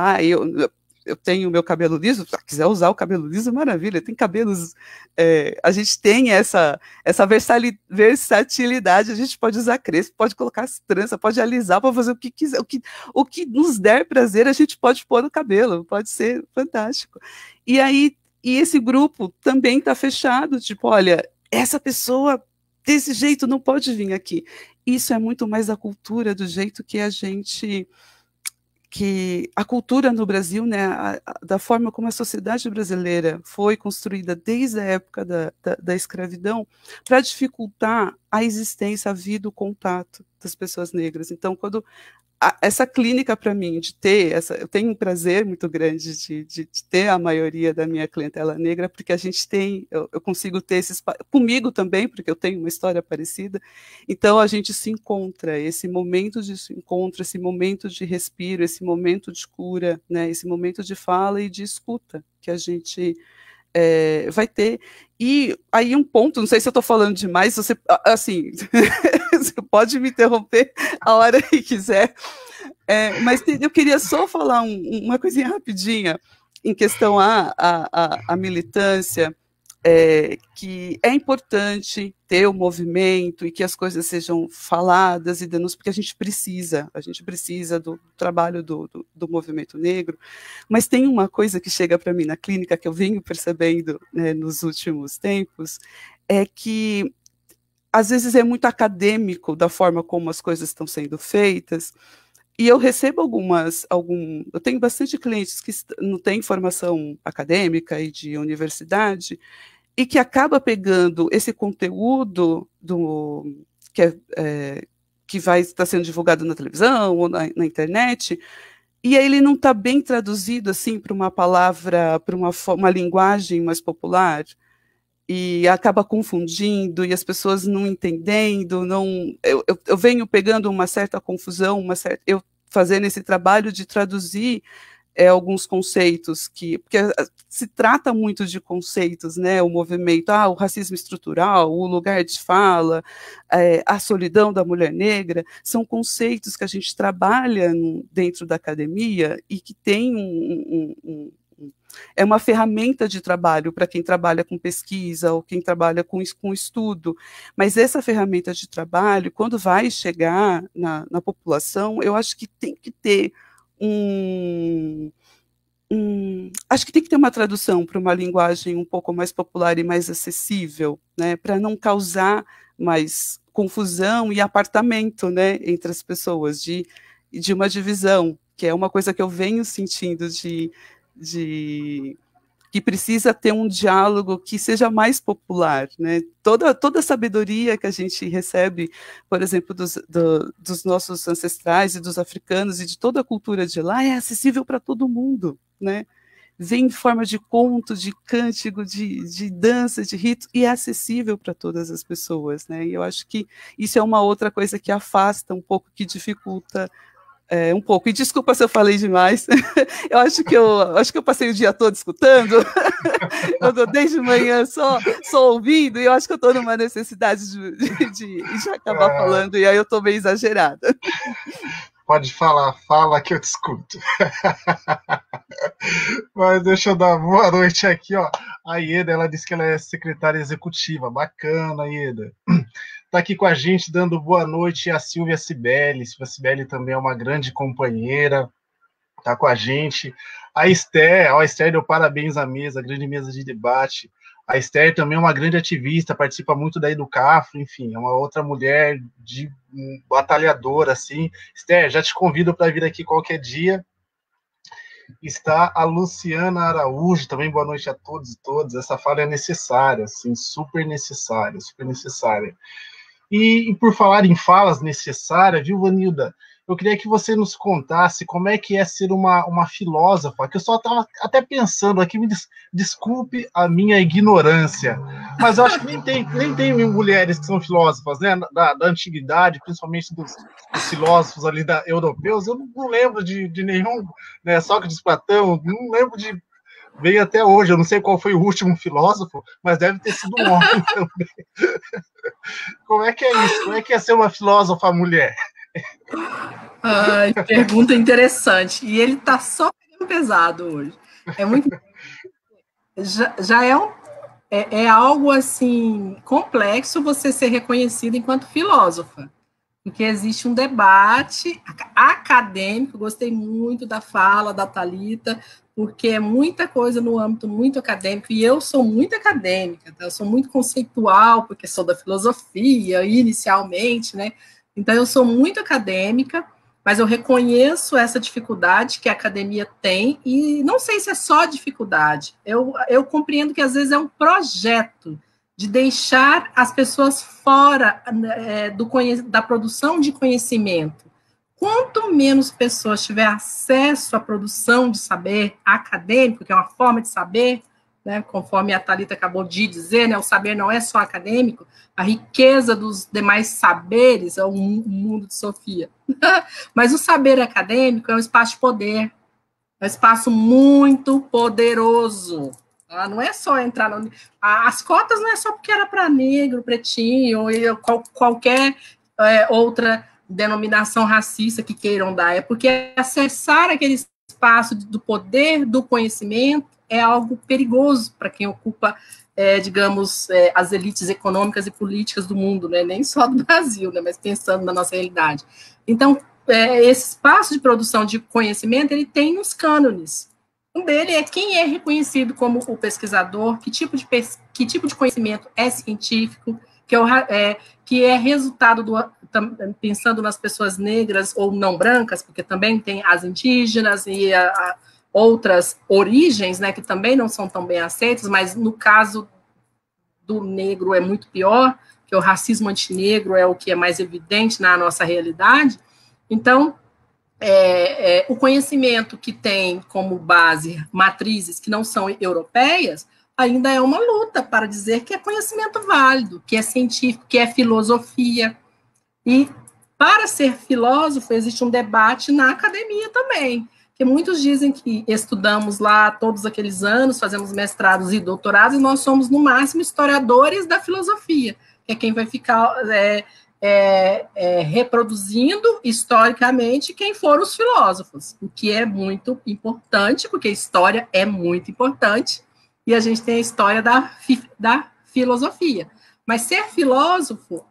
eu tenho o meu cabelo liso, se quiser usar o cabelo liso, maravilha, tem cabelos, a gente tem essa versatilidade, a gente pode usar crespo, pode colocar as tranças, pode alisar, pode fazer o que quiser, o que nos der prazer, a gente pode pôr no cabelo, pode ser fantástico. E esse grupo também está fechado, tipo, olha, essa pessoa desse jeito não pode vir aqui. Isso é muito mais a cultura, do jeito que a cultura no Brasil, né, da forma como a sociedade brasileira foi construída desde a época da escravidão, para dificultar a existência, a vida, o contato das pessoas negras. Então, quando essa clínica, para mim, eu tenho um prazer muito grande de ter a maioria da minha clientela negra, porque eu consigo ter esse espaço, comigo também, porque eu tenho uma história parecida, então a gente se encontra, esse momento de se encontro, esse momento de respiro, esse momento de cura, né, esse momento de fala e de escuta, que a gente vai ter. E aí um ponto, não sei se eu estou falando demais, você, assim, você pode me interromper a hora que quiser, mas eu queria só falar uma coisinha rapidinha em questão à militância, que é importante ter o movimento e que as coisas sejam faladas e denunciadas, porque a gente precisa do trabalho do movimento negro, mas tem uma coisa que chega para mim na clínica, que eu venho percebendo, né, nos últimos tempos, é que às vezes é muito acadêmico da forma como as coisas estão sendo feitas, e eu recebo eu tenho bastante clientes que não têm formação acadêmica e de universidade, e que acaba pegando esse conteúdo que vai estar sendo divulgado na televisão ou na internet, e aí ele não está bem traduzido assim para uma palavra, para uma linguagem mais popular, e acaba confundindo, e as pessoas não entendendo, eu venho pegando uma certa confusão, eu fazendo esse trabalho de traduzir alguns conceitos, porque se trata muito de conceitos, né, o movimento, o racismo estrutural, o lugar de fala, a solidão da mulher negra, são conceitos que a gente trabalha dentro da academia e que tem é uma ferramenta de trabalho para quem trabalha com pesquisa ou quem trabalha com estudo, mas essa ferramenta de trabalho, quando vai chegar na população, eu acho que tem que ter acho que tem que ter uma tradução para uma linguagem um pouco mais popular e mais acessível, né, para não causar mais confusão e apartamento, né, entre as pessoas, de uma divisão, que é uma coisa que eu venho sentindo que precisa ter um diálogo que seja mais popular, né? Toda a sabedoria que a gente recebe, por exemplo, dos nossos ancestrais e dos africanos e de toda a cultura de lá, é acessível para todo mundo, né? Vem em forma de conto, de cântico, de dança, de rito, e é acessível para todas as pessoas, né? E eu acho que isso é uma outra coisa que afasta um pouco, que dificulta um pouco. E desculpa se eu falei demais. Eu acho que eu passei o dia todo escutando. Eu estou desde manhã só ouvindo, e eu acho que eu estou numa necessidade de acabar falando, e aí eu estou meio exagerada. Pode falar, fala que eu te escuto. Mas deixa eu dar boa noite aqui, ó. A Ieda, ela disse que ela é secretária executiva. Bacana, Ieda. Está aqui com a gente, dando boa noite, a Silvia Cibele. Silvia Cibele também é uma grande companheira, está com a gente. A Esther deu parabéns à mesa, grande mesa de debate. A Esther também é uma grande ativista, participa muito da Educafro, enfim, é uma outra mulher batalhadora, assim. Esther, já te convido para vir aqui qualquer dia. Está a Luciana Araújo, também boa noite a todos e todas. Essa fala é necessária, assim, super necessária, super necessária. E por falar em falas necessárias, viu, Vanilda? Eu queria que você nos contasse como é que é ser uma filósofa, que eu só estava até pensando aqui, desculpe a minha ignorância, mas eu acho que nem tem mulheres que são filósofas, né, da antiguidade, principalmente dos filósofos ali europeus, eu não lembro de nenhum, né, Sócrates, Platão, não lembro de... Veio até hoje, eu não sei qual foi o último filósofo, mas deve ter sido um homem também. Como é que é isso? Como é que é ser uma filósofa mulher? Ai, pergunta interessante. E ele tá só pegando pesado hoje. É muito... Já é algo, assim, complexo você ser reconhecido enquanto filósofa. Porque existe um debate acadêmico, gostei muito da fala da Thalita, porque é muita coisa no âmbito muito acadêmico, e eu sou muito acadêmica, tá? Eu sou muito conceitual, porque sou da filosofia, inicialmente, né? Então, eu sou muito acadêmica, mas eu reconheço essa dificuldade que a academia tem, e não sei se é só dificuldade, eu compreendo que às vezes é um projeto de deixar as pessoas fora da produção de conhecimento. Quanto menos pessoas tiver acesso à produção de saber acadêmico, que é uma forma de saber, né, conforme a Thalita acabou de dizer, né, o saber não é só acadêmico, a riqueza dos demais saberes é o mundo de Sofia. Mas o saber acadêmico é um espaço de poder, é um espaço muito poderoso. Tá? Não é só entrar as cotas não é só porque era para negro, pretinho, ou qualquer outra denominação racista que queiram dar, é porque acessar aquele espaço do poder, do conhecimento, é algo perigoso para quem ocupa, digamos, as elites econômicas e políticas do mundo, né? Nem só do Brasil, né? Mas pensando na nossa realidade. Então, esse espaço de produção de conhecimento, ele tem os cânones. Um dele é quem é reconhecido como o pesquisador, que tipo de conhecimento é científico, que é resultado pensando nas pessoas negras ou não brancas, porque também tem as indígenas e outras origens, né, que também não são tão bem aceitas, mas no caso do negro é muito pior, que o racismo antinegro é o que é mais evidente na nossa realidade. Então, o conhecimento que tem como base matrizes que não são europeias, ainda é uma luta para dizer que é conhecimento válido, que é científico, que é filosofia. E para ser filósofo, existe um debate na academia também, que muitos dizem que estudamos lá todos aqueles anos, fazemos mestrados e doutorados, e nós somos, no máximo, historiadores da filosofia, que é quem vai ficar reproduzindo historicamente quem foram os filósofos, o que é muito importante, porque a história é muito importante, e a gente tem a história da filosofia. Mas ser filósofo,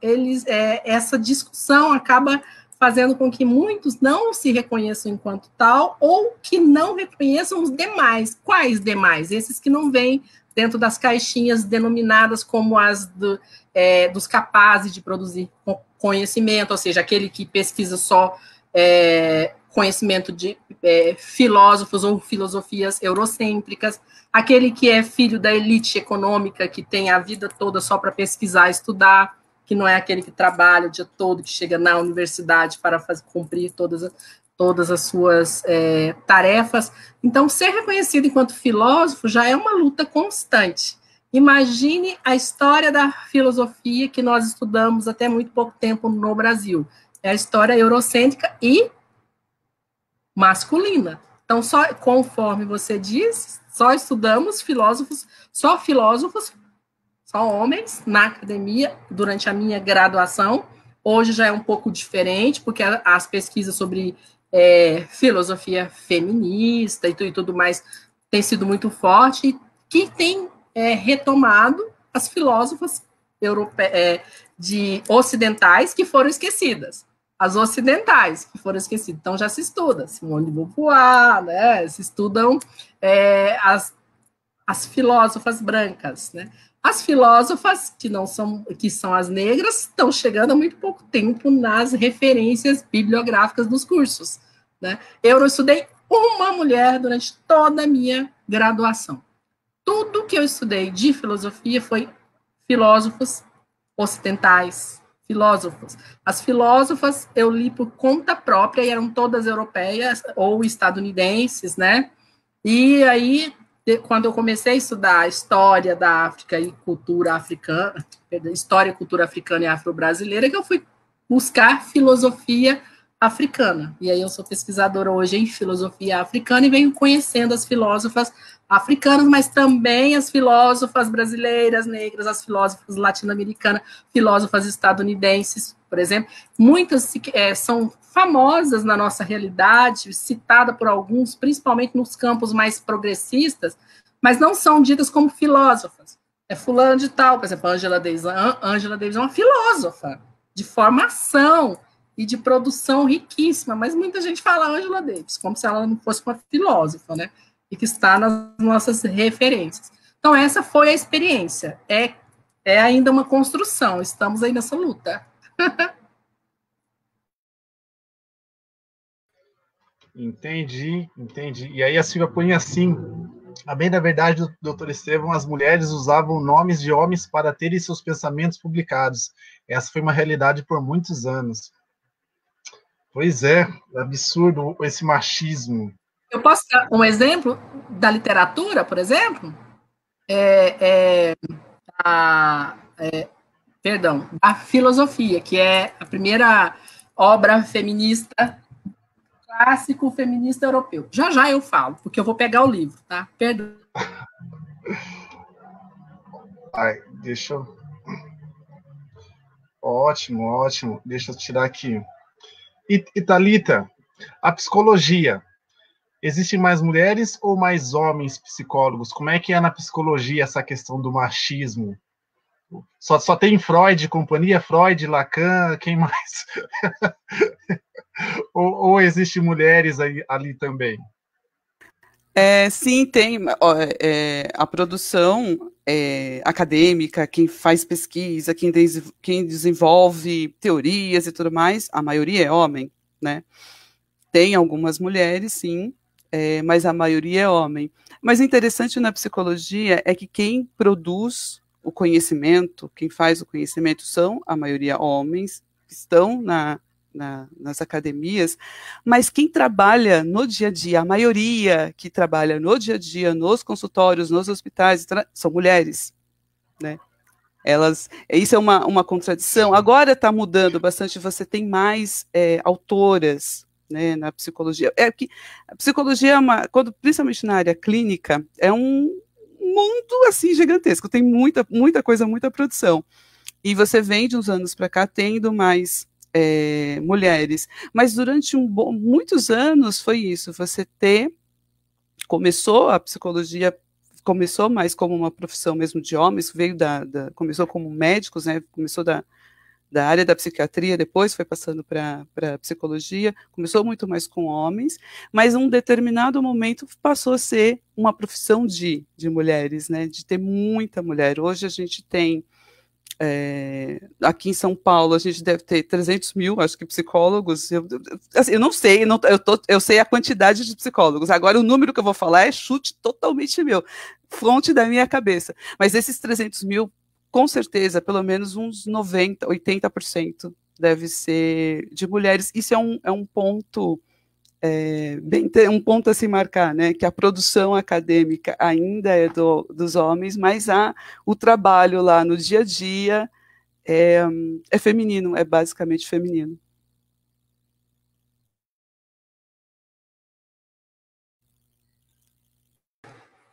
essa discussão acaba fazendo com que muitos não se reconheçam enquanto tal, ou que não reconheçam os demais. Quais demais? Esses que não vêm dentro das caixinhas denominadas como as dos capazes de produzir conhecimento, ou seja, aquele que pesquisa só conhecimento de filósofos ou filosofias eurocêntricas, aquele que é filho da elite econômica, que tem a vida toda só para pesquisar, estudar, que não é aquele que trabalha o dia todo, que chega na universidade para cumprir todas as suas tarefas. Então, ser reconhecido enquanto filósofo já é uma luta constante. Imagine a história da filosofia que nós estudamos até muito pouco tempo no Brasil. É a história eurocêntrica e masculina. Então, só conforme você diz, só estudamos só homens na academia durante a minha graduação. Hoje já é um pouco diferente, porque as pesquisas sobre filosofia feminista e tudo mais tem sido muito forte, que tem retomado as filósofas ocidentais que foram esquecidas. As ocidentais que foram esquecidas. Então já se estuda Simone de Beauvoir, né? Se estudam as filósofas brancas, né? As filósofas que são as negras estão chegando há muito pouco tempo nas referências bibliográficas dos cursos, né? Eu não estudei uma mulher durante toda a minha graduação. Tudo que eu estudei de filosofia foi filósofos ocidentais, filósofos. As filósofas eu li por conta própria e eram todas europeias ou estadunidenses, né? E aí, quando eu comecei a estudar a história da África e cultura africana, história e cultura africana e afro-brasileira, que eu fui buscar filosofia africana. E aí eu sou pesquisadora hoje em filosofia africana e venho conhecendo as filósofas africanas, mas também as filósofas brasileiras, negras, as filósofas latino-americanas, filósofas estadunidenses, por exemplo. Muitas são famosas na nossa realidade, citadas por alguns, principalmente nos campos mais progressistas, mas não são ditas como filósofas. É fulano de tal, por exemplo, Angela Davis. Angela Davis é uma filósofa de formação e de produção riquíssima, mas muita gente fala Angela Davis, como se ela não fosse uma filósofa, né? E que está nas nossas referências. Então, essa foi a experiência. É ainda uma construção, estamos aí nessa luta. Entendi. E aí a Silvia põe assim, a bem da verdade, doutor Estevão, as mulheres usavam nomes de homens para terem seus pensamentos publicados. Essa foi uma realidade por muitos anos. Pois é, absurdo esse machismo. Eu posso dar um exemplo da literatura, por exemplo? A filosofia, que é a primeira obra feminista, clássico feminista europeu. Já eu falo, porque eu vou pegar o livro, tá? Perdão. Ai, deixa eu... Ótimo, ótimo. Deixa eu tirar aqui. E Thalita, a psicologia, existem mais mulheres ou mais homens psicólogos? Como é que é na psicologia essa questão do machismo? Só tem Freud e companhia? Freud, Lacan, quem mais? ou existe mulheres ali também? Sim, tem a produção acadêmica, quem faz pesquisa, quem desenvolve teorias e tudo mais, a maioria é homem, né? Tem algumas mulheres, sim, mas a maioria é homem. Mas o interessante na psicologia é que quem produz o conhecimento, quem faz o conhecimento são, a maioria, homens, que estão nas academias, mas quem trabalha no dia a dia, a maioria que trabalha no dia a dia, nos consultórios, nos hospitais, são mulheres, né? Isso é uma contradição. Agora está mudando bastante, você tem mais autoras, né, na psicologia. É que a psicologia principalmente na área clínica, é um mundo assim gigantesco, tem muita coisa, muita produção. E você vem de uns anos para cá tendo mais mulheres. Mas durante muitos anos foi isso, começou a psicologia, começou mais como uma profissão mesmo de homens, começou como médicos, né, começou da área da psiquiatria, depois foi passando para a psicologia, começou muito mais com homens, mas em um determinado momento passou a ser uma profissão de mulheres, né, de ter muita mulher. Hoje a gente tem, aqui em São Paulo, a gente deve ter 300 mil, acho que, psicólogos. Eu não sei, eu sei a quantidade de psicólogos. Agora, o número que eu vou falar é chute totalmente meu, fonte da minha cabeça. Mas esses 300 mil, com certeza, pelo menos uns 90%, 80% deve ser de mulheres. Isso é um ponto... um ponto a se marcar, né, que a produção acadêmica ainda é dos homens, mas o trabalho lá no dia a dia é feminino, é basicamente feminino.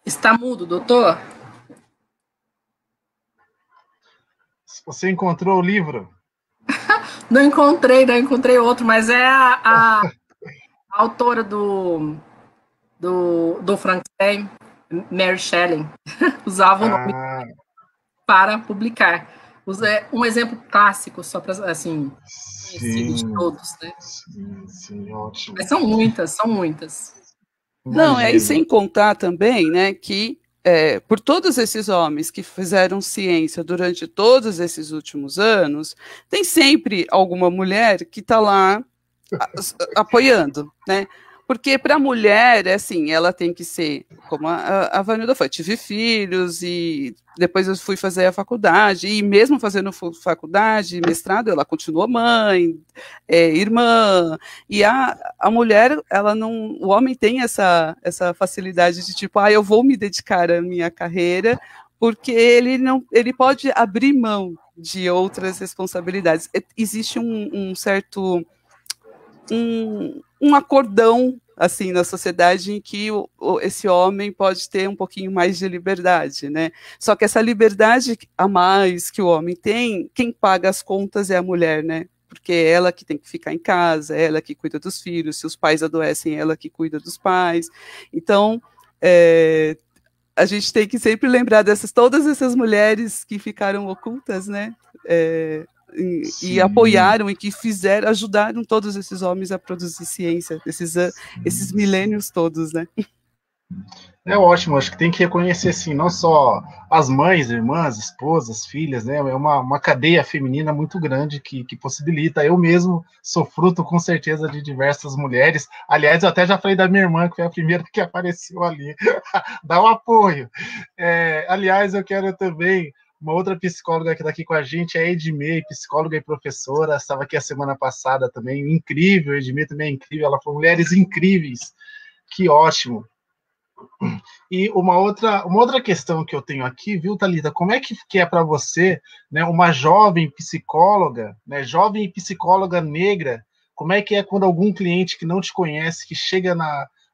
Está mudo, doutor? Você encontrou o livro? Não encontrei outro, mas é a autora do Frankenstein, Mary Shelley, usava o nome para publicar. Um exemplo clássico, só para, assim, conhecido de todos, né? Sim, ótimo. Mas são muitas. Não, e sem contar também, né, que por todos esses homens que fizeram ciência durante todos esses últimos anos, tem sempre alguma mulher que está lá apoiando, né? Porque para a mulher, assim, ela tem que ser, como a Vanilda foi, tive filhos e depois eu fui fazer a faculdade, e mesmo fazendo faculdade, mestrado, ela continuou mãe, irmã, e a mulher, ela não, o homem tem essa facilidade de tipo, eu vou me dedicar à minha carreira, porque ele pode abrir mão de outras responsabilidades. Existe um certo um acordão assim na sociedade em que esse homem pode ter um pouquinho mais de liberdade, né? Só que essa liberdade a mais que o homem tem, quem paga as contas é a mulher, né? Porque é ela que tem que ficar em casa, é ela que cuida dos filhos, se os pais adoecem, é ela que cuida dos pais. Então, a gente tem que sempre lembrar todas essas mulheres que ficaram ocultas, né? E apoiaram e que ajudaram todos esses homens a produzir ciência, esses milênios todos, né? É ótimo, acho que tem que reconhecer, assim, não só as mães, irmãs, esposas, filhas, né? É uma cadeia feminina muito grande que possibilita. Eu mesmo sou fruto, com certeza, de diversas mulheres. Aliás, eu até já falei da minha irmã, que foi a primeira que apareceu ali. Dá um apoio. Aliás, eu quero também... Uma outra psicóloga que está aqui com a gente é a Edmê, psicóloga e professora, estava aqui a semana passada também, incrível, a Edmê também é incrível, ela falou, mulheres incríveis, que ótimo. E uma outra questão que eu tenho aqui, viu, Thalita, como é que é para você, né, uma jovem psicóloga, né, jovem psicóloga negra, como é quando algum cliente que não te conhece, que chega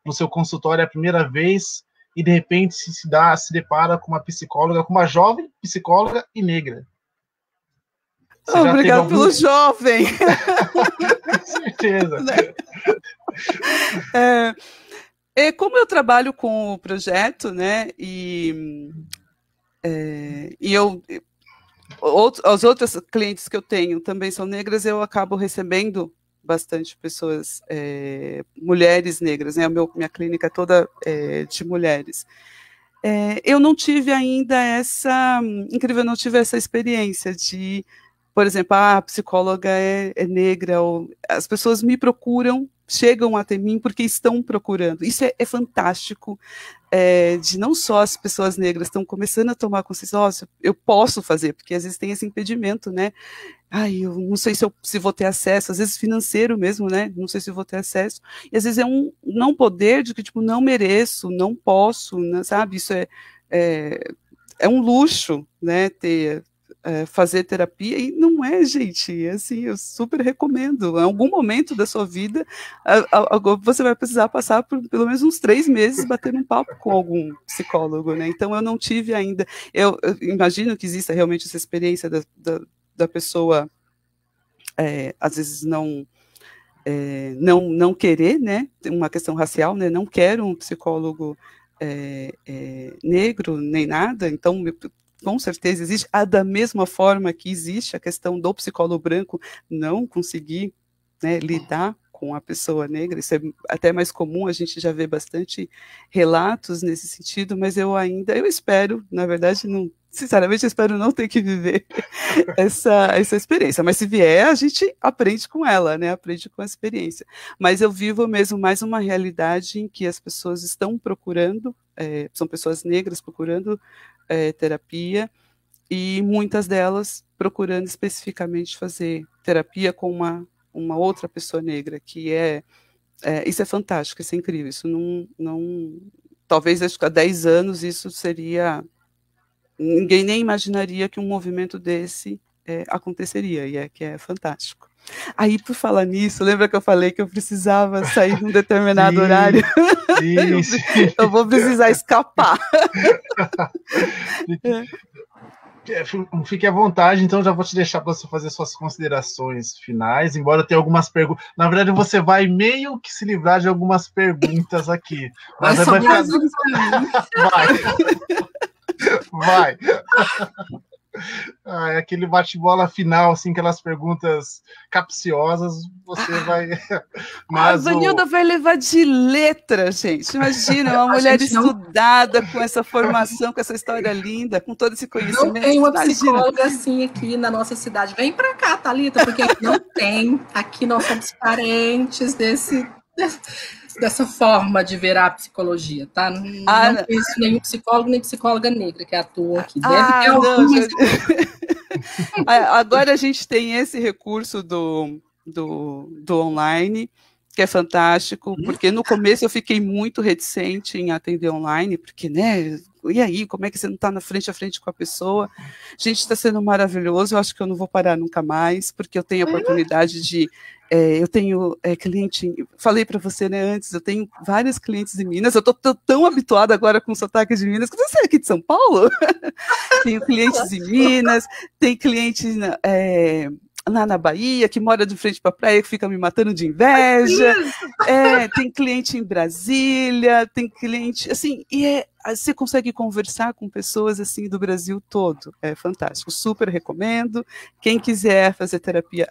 no seu consultório a primeira vez e de repente se depara com uma psicóloga, com uma jovem psicóloga e negra. Obrigado pelo jovem. Com certeza. Como eu trabalho com o projeto, né, as outras clientes que eu tenho também são negras, eu acabo recebendo bastante pessoas, mulheres negras, né, minha clínica é toda de mulheres. Eu não tive ainda eu não tive essa experiência de, por exemplo, a psicóloga é negra, ou as pessoas me procuram, chegam até mim porque estão procurando. Isso é fantástico, de não só as pessoas negras estão começando a tomar consciência, eu posso fazer, porque às vezes tem esse impedimento, né? Eu não sei se vou ter acesso, às vezes financeiro mesmo, né? Não sei se vou ter acesso. E às vezes é um não poder de que, tipo, não mereço, não posso, né, sabe? Isso é um luxo, né? Fazer terapia, e não é, gente, assim, eu super recomendo. Em algum momento da sua vida, você vai precisar passar por pelo menos uns 3 meses batendo um papo com algum psicólogo, né? Então, eu não tive ainda, eu imagino que exista realmente essa experiência da pessoa, às vezes não querer, né? Uma questão racial, né? Não quero um psicólogo negro, nem nada, então com certeza existe, da mesma forma que existe a questão do psicólogo branco não conseguir, né, lidar com a pessoa negra, isso é até mais comum, a gente já vê bastante relatos nesse sentido, mas eu espero, na verdade, sinceramente, eu espero não ter que viver essa experiência, mas se vier, a gente aprende com ela, né, aprende com a experiência, mas eu vivo mesmo mais uma realidade em que as pessoas estão procurando, são pessoas negras procurando terapia, e muitas delas procurando especificamente fazer terapia com uma outra pessoa negra, que isso é fantástico, isso é incrível, isso talvez acho que há 10 anos isso seria, ninguém nem imaginaria que um movimento desse aconteceria, e que é fantástico. Aí, por falar nisso, lembra que eu falei que eu precisava sair num determinado horário? Sim. Eu vou precisar escapar. Fique à vontade, então já vou te deixar para você fazer suas considerações finais, embora tenha algumas perguntas. Na verdade, você vai meio que se livrar de algumas perguntas aqui. Mas vai ficar... Vai. É aquele bate-bola final, assim, aquelas perguntas capciosas, você vai... Mas a Vanilda vai levar de letra, gente. Imagina, uma mulher estudada, com essa formação, com essa história linda, com todo esse conhecimento. Não tem uma psicóloga assim aqui na nossa cidade. Vem para cá, Thalita, porque aqui não tem. Aqui nós somos carentes dessa forma de ver a psicologia, tá? Não conheço nenhum psicólogo, nem psicóloga negra que atua aqui. Deve ter algumas... Agora a gente tem esse recurso do online, que é fantástico, porque no começo eu fiquei muito reticente em atender online, porque, né, e aí, como é que você não está frente a frente com a pessoa? Gente, está sendo maravilhoso, eu acho que eu não vou parar nunca mais, porque eu tenho a oportunidade de... eu tenho cliente, falei para você, né, antes, eu tenho vários clientes de Minas, eu estou tão habituada agora com o sotaque de Minas, que você é aqui de São Paulo? Tenho clientes de Minas, tem clientes lá na Bahia, que mora de frente para a praia, que fica me matando de inveja, tem cliente em Brasília, tem cliente, assim, você consegue conversar com pessoas assim do Brasil todo, é fantástico, super recomendo. Quem quiser fazer terapia,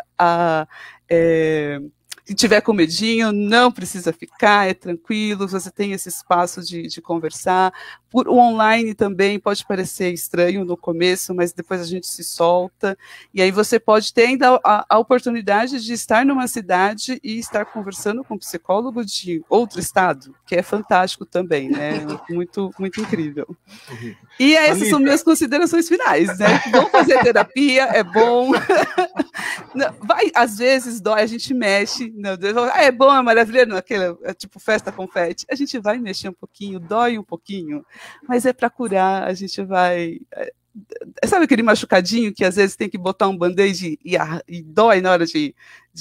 se tiver com medinho, não precisa ficar, é tranquilo, você tem esse espaço de conversar. O online também pode parecer estranho no começo, mas depois a gente se solta, e aí você pode ter ainda a oportunidade de estar numa cidade e estar conversando com um psicólogo de outro estado, que é fantástico também, né? Muito, muito incrível. E essas são minhas considerações finais, né? Vamos fazer terapia, é bom. Às vezes dói, a gente mexe, é bom, é maravilhoso, é tipo festa confete, a gente vai mexer um pouquinho, dói um pouquinho, mas é para curar, a gente vai... Sabe aquele machucadinho que às vezes tem que botar um band-aid e dói na hora de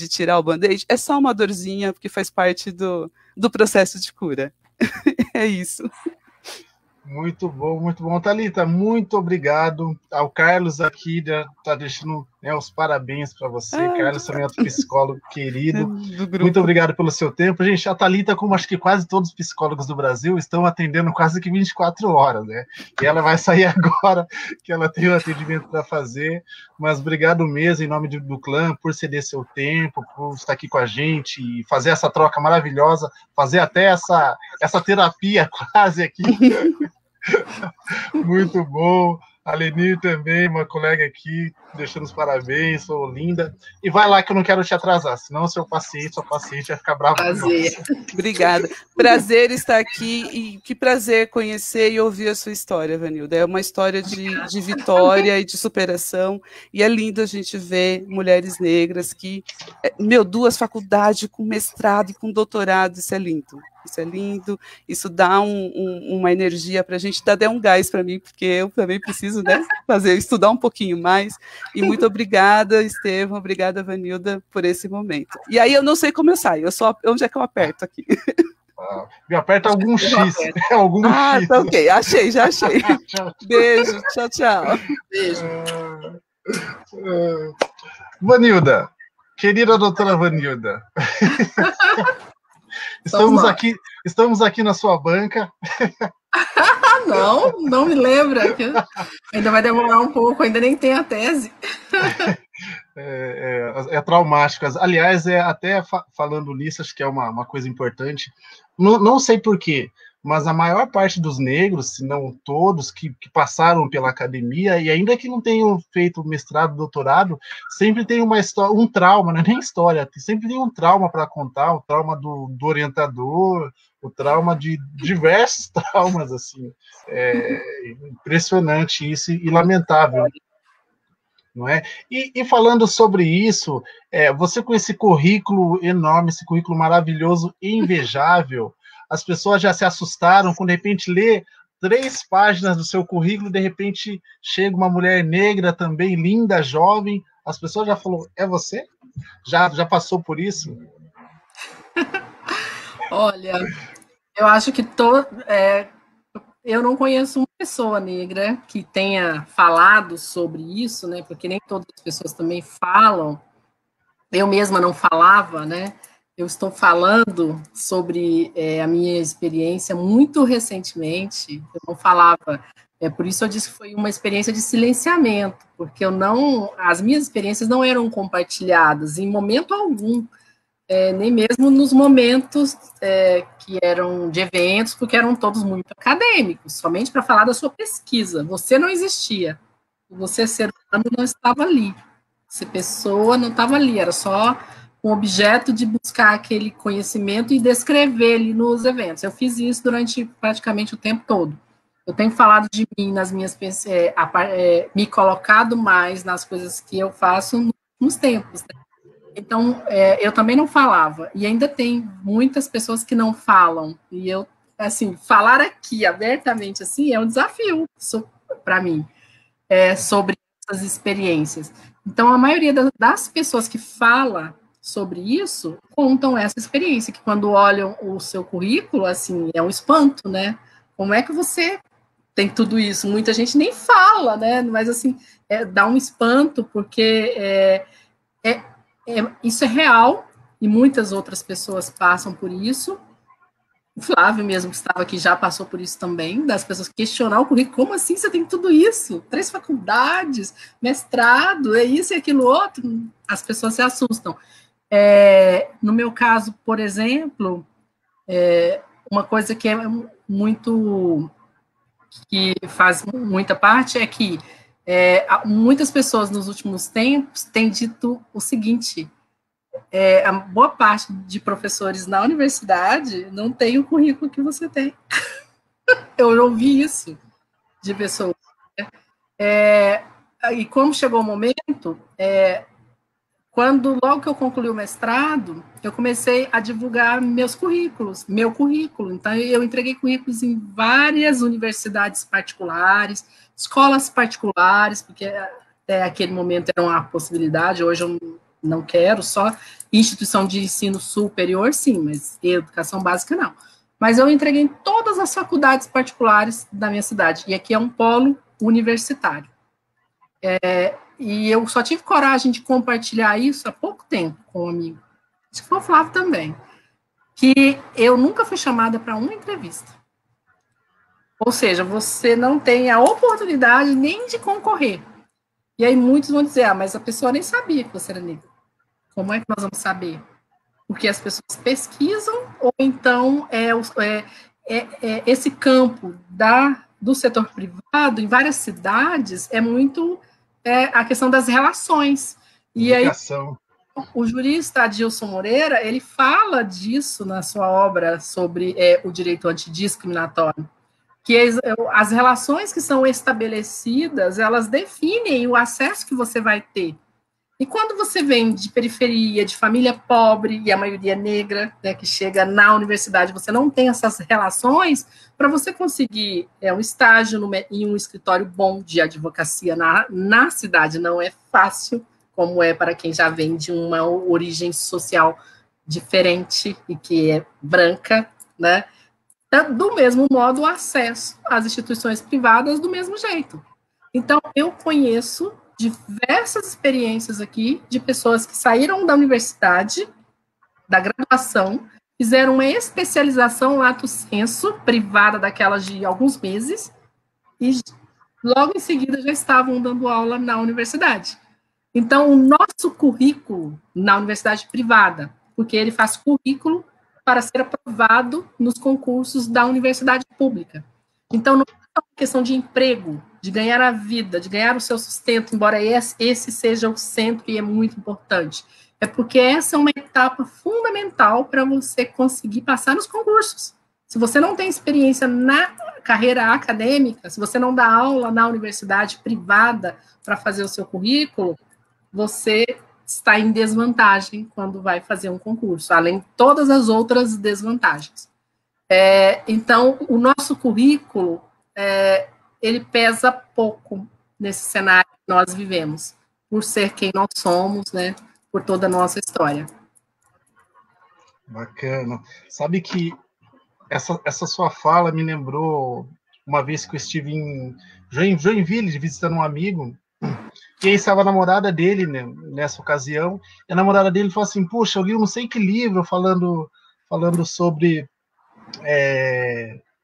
tirar o band-aid? É só uma dorzinha, porque faz parte do processo de cura. É isso. Muito bom, muito bom. Thalita, muito obrigado. Ao Carlos aqui, está deixando, né, os parabéns para você. Carlos também é outro psicólogo querido. Do grupo. Muito obrigado pelo seu tempo. Gente, a Thalita, como acho que quase todos os psicólogos do Brasil, estão atendendo quase que 24 horas, né? E ela vai sair agora, que ela tem um atendimento para fazer. Mas obrigado mesmo, em nome do clã, por ceder seu tempo, por estar aqui com a gente e fazer essa troca maravilhosa, fazer até essa terapia quase aqui. Muito bom. A Lenir também, uma colega aqui, deixando os parabéns, sou linda. E vai lá que eu não quero te atrasar, senão sua paciente vai ficar brava. Prazer. Obrigada. Prazer estar aqui e que prazer conhecer e ouvir a sua história, Vanilda. É uma história de vitória e de superação, e é lindo a gente ver mulheres negras que, duas faculdades com mestrado e com doutorado, isso é lindo. Isso é lindo, isso dá uma energia para a gente, dá até um gás para mim, porque eu também preciso, né, estudar um pouquinho mais. E muito obrigada, Estevão, obrigada, Vanilda, por esse momento. E aí eu não sei como eu saio, onde é que eu aperto aqui? Me aperta algum X. Algum X. Tá ok, já achei. Beijo, tchau. Beijo. Vanilda, querida doutora Vanilda. Estamos aqui na sua banca. Não me lembra. Ainda vai demorar um pouco, ainda nem tem a tese. É traumático. Aliás, até falando nisso, acho que é uma coisa importante. Não sei porquê, mas a maior parte dos negros, se não todos, que passaram pela academia, e ainda que não tenham feito mestrado, doutorado, sempre tem uma história, um trauma, não é nem história, sempre tem um trauma para contar, o trauma do orientador, o trauma de diversos traumas, assim. É impressionante isso e lamentável, não é? E falando sobre isso, você com esse currículo enorme, esse currículo maravilhoso e invejável, as pessoas já se assustaram quando de repente lê 3 páginas do seu currículo, de repente chega uma mulher negra também, linda, jovem, as pessoas já falaram, é você? Já passou por isso? Olha, eu acho que eu não conheço uma pessoa negra que tenha falado sobre isso, né? Porque nem todas as pessoas também falam. Eu mesma não falava, né? Eu estou falando sobre a minha experiência muito recentemente. Eu não falava. Por isso eu disse que foi uma experiência de silenciamento, porque as minhas experiências não eram compartilhadas em momento algum. Nem mesmo nos momentos que eram de eventos, porque eram todos muito acadêmicos, somente para falar da sua pesquisa. Você não existia. Você, ser humano, não estava ali. Você, pessoa, não estava ali. Era só um objeto de buscar aquele conhecimento e descrever ele nos eventos. Eu fiz isso durante praticamente o tempo todo. Eu tenho falado de mim nas minhas me colocado mais nas coisas que eu faço nos tempos, né? Então, eu também não falava, e ainda tem muitas pessoas que não falam, e eu, assim, falar aqui abertamente, assim, é um desafio para mim, sobre essas experiências. Então, a maioria das pessoas que fala sobre isso, contam essa experiência, que quando olham o seu currículo, assim, é um espanto, né? Como é que você tem tudo isso? Muita gente nem fala, né? Mas, assim, dá um espanto, porque isso é real, e muitas outras pessoas passam por isso. O Flávio mesmo, que estava aqui, já passou por isso também, das pessoas questionar o currículo, como assim você tem tudo isso? 3 faculdades, mestrado, isso e aquilo outro. As pessoas se assustam. No meu caso, por exemplo, uma coisa que que faz muita parte é que muitas pessoas nos últimos tempos têm dito o seguinte: a boa parte de professores na universidade não tem o currículo que você tem. Eu ouvi isso de pessoas. E como chegou o momento, logo que eu concluí o mestrado, eu comecei a divulgar meu currículo. Então, eu entreguei currículos em várias universidades particulares, escolas particulares, porque até aquele momento era uma possibilidade, hoje eu não quero, só instituição de ensino superior, sim, mas educação básica, não. mas eu entreguei em todas as faculdades particulares da minha cidade, e aqui é um polo universitário. E eu só tive coragem de compartilhar isso há pouco tempo com um amigo, acho que foi o Flávio também, que eu nunca fui chamada para uma entrevista. Ou seja, você não tem a oportunidade nem de concorrer. E aí muitos vão dizer, mas a pessoa nem sabia que você era negro. Como é que nós vamos saber? Porque as pessoas pesquisam, ou então esse campo do setor privado, em várias cidades, é muito a questão das relações. E aí, o jurista Adilson Moreira, ele fala disso na sua obra sobre o direito antidiscriminatório, que as relações que são estabelecidas, elas definem o acesso que você vai ter. E quando você vem de periferia, de família pobre, e a maioria negra, né, que chega na universidade, você não tem essas relações, para você conseguir um estágio em um escritório bom de advocacia na cidade não é fácil, como é para quem já vem de uma origem social diferente e que é branca, né? Do mesmo modo, o acesso às instituições privadas do mesmo jeito. Então, eu conheço diversas experiências aqui de pessoas que saíram da universidade, da graduação, fizeram uma especialização lato sensu, privada daquelas de alguns meses, e logo em seguida já estavam dando aula na universidade. Então, o nosso currículo na universidade privada, porque ele faz currículo para ser aprovado nos concursos da universidade pública. Então, não é uma questão de emprego, de ganhar a vida, de ganhar o seu sustento, embora esse seja o centro e é muito importante. É porque essa é uma etapa fundamental para você conseguir passar nos concursos. Se você não tem experiência na carreira acadêmica, se você não dá aula na universidade privada para fazer o seu currículo, você está em desvantagem quando vai fazer um concurso, além de todas as outras desvantagens. Então, o nosso currículo, ele pesa pouco nesse cenário que nós vivemos, por ser quem nós somos, né, por toda a nossa história. Bacana. Sabe que essa sua fala me lembrou uma vez que eu estive em Joinville, visitando um amigo, e aí estava a namorada dele, né, nessa ocasião, e a namorada dele falou assim, puxa, eu li não sei que livro falando sobre...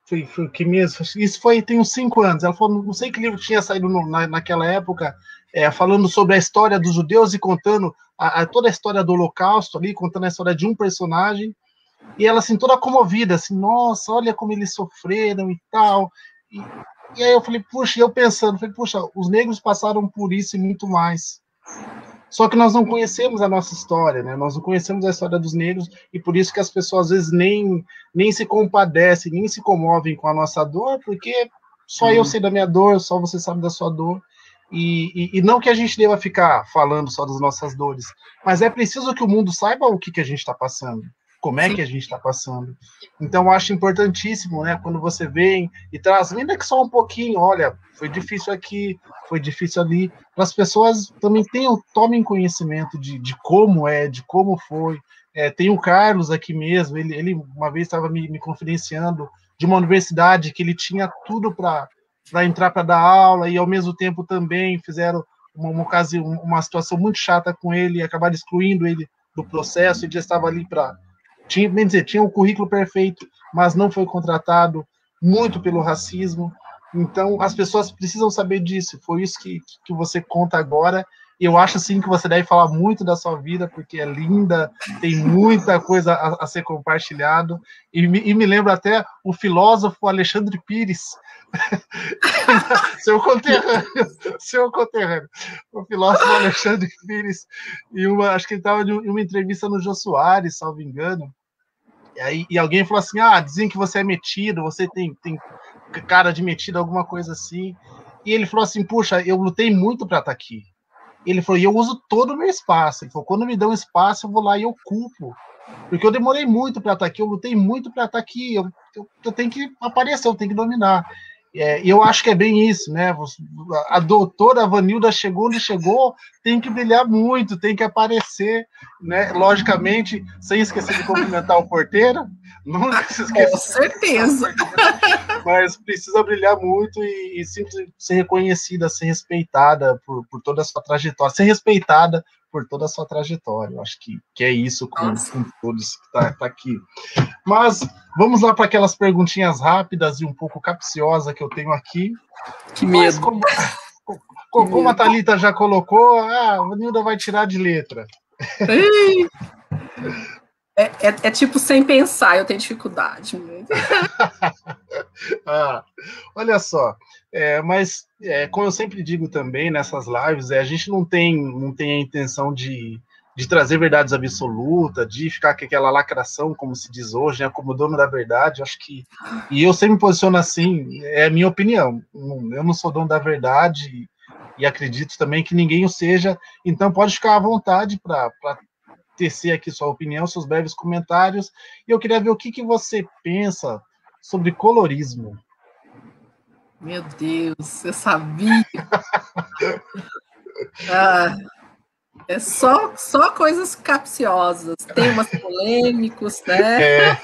Foi que mesmo, isso tem uns 5 anos, ela falou, não sei que livro tinha saído naquela época, falando sobre a história dos judeus e contando toda a história do Holocausto ali, contando a história de um personagem, e ela assim, toda comovida, assim, nossa, olha como eles sofreram e tal, e aí eu falei, puxa, e eu pensando, puxa, os negros passaram por isso e muito mais. Só que nós não conhecemos a nossa história, né? Nós não conhecemos a história dos negros, e por isso que as pessoas às vezes nem se compadecem, nem se comovem com a nossa dor, porque só eu sei da minha dor, só você sabe da sua dor. E não que a gente deva ficar falando só das nossas dores, mas é preciso que o mundo saiba o que a gente está passando, como é que a gente está passando. Então, eu acho importantíssimo, né, quando você vem e traz, ainda que só um pouquinho, olha, foi difícil aqui, foi difícil ali, para as pessoas também tomem conhecimento de como de como foi. Tem o Carlos aqui mesmo, ele uma vez estava me confidenciando de uma universidade que ele tinha tudo para entrar para dar aula, e ao mesmo tempo também fizeram uma situação muito chata com ele, e acabaram excluindo ele do processo, ele já estava ali para... tinha o currículo perfeito, mas não foi contratado, muito pelo racismo. Então, as pessoas precisam saber disso. Foi isso que você conta agora. E eu acho, assim, que você deve falar muito da sua vida, porque é linda, tem muita coisa a ser compartilhado. E me lembra até o filósofo Alexandre Pires, seu conterrâneo, o filósofo Alexandre Pires, acho que ele estava em uma entrevista no Jô Soares, salvo engano, e alguém falou assim, dizem que você é metido, você tem cara de metido, alguma coisa assim, e ele falou assim, puxa, eu lutei muito para estar aqui. Ele falou, e eu uso todo o meu espaço. Ele falou, quando me dão espaço, eu vou lá e ocupo. Porque eu demorei muito para estar aqui, eu lutei muito para estar aqui, eu tenho que aparecer, eu tenho que dominar. E eu acho que é bem isso, né? A doutora Vanilda chegou onde chegou, tem que brilhar muito, tem que aparecer, né? Logicamente, sem esquecer de cumprimentar o porteiro, nunca se esqueça. Com certeza. Mas precisa brilhar muito e sempre ser reconhecida, ser respeitada por toda a sua trajetória, ser respeitada por toda a sua trajetória. Eu acho que é isso com todos que tá aqui. Mas vamos lá para aquelas perguntinhas rápidas e um pouco capciosa que eu tenho aqui. Que medo. Como a Thalita já colocou, a Vanilda vai tirar de letra. É tipo sem pensar, eu tenho dificuldade. Olha só, mas como eu sempre digo também nessas lives, a gente não tem a intenção de trazer verdades absolutas, de ficar com aquela lacração, como se diz hoje, né, como dono da verdade. Acho que, e eu sempre me posiciono assim, é a minha opinião, eu não sou dono da verdade e acredito também que ninguém o seja, então pode ficar à vontade para tecer aqui sua opinião, seus breves comentários, e eu queria ver o que você pensa sobre colorismo. Meu Deus, eu sabia. É só coisas capciosas, temas polêmicos, né?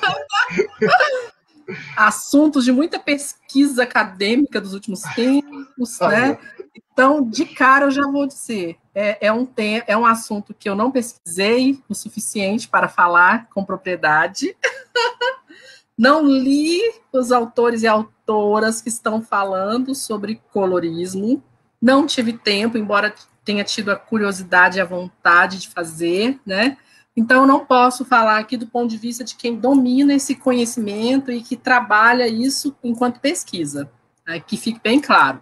Assuntos de muita pesquisa acadêmica dos últimos tempos, né? Então, de cara, eu já vou dizer, é um assunto que eu não pesquisei o suficiente para falar com propriedade. Não li os autores e autoras que estão falando sobre colorismo. Não tive tempo, embora tenha tido a curiosidade e a vontade de fazer, né? Então, eu não posso falar aqui do ponto de vista de quem domina esse conhecimento e que trabalha isso enquanto pesquisa, né? Que fique bem claro.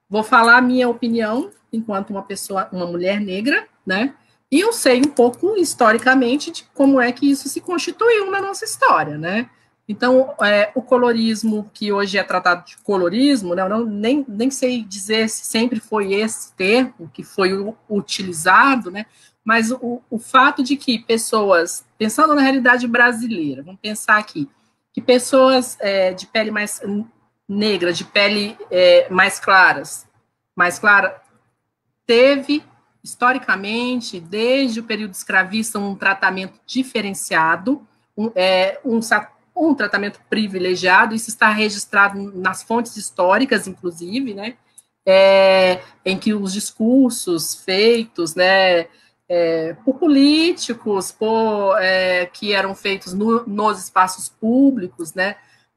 Vou falar a minha opinião enquanto uma mulher negra, né? E eu sei um pouco historicamente de como é que isso se constituiu na nossa história, né? Então, o colorismo, que hoje é tratado de colorismo, né, nem sei dizer se sempre foi esse termo que foi utilizado, né, mas o fato de que pessoas, pensando na realidade brasileira, vamos pensar aqui, que pessoas de pele mais negra, de pele mais clara, teve, historicamente, desde o período escravista, um tratamento diferenciado, um tratamento privilegiado, isso está registrado nas fontes históricas, inclusive, né, em que os discursos feitos, né, por políticos, que eram feitos nos espaços públicos, né,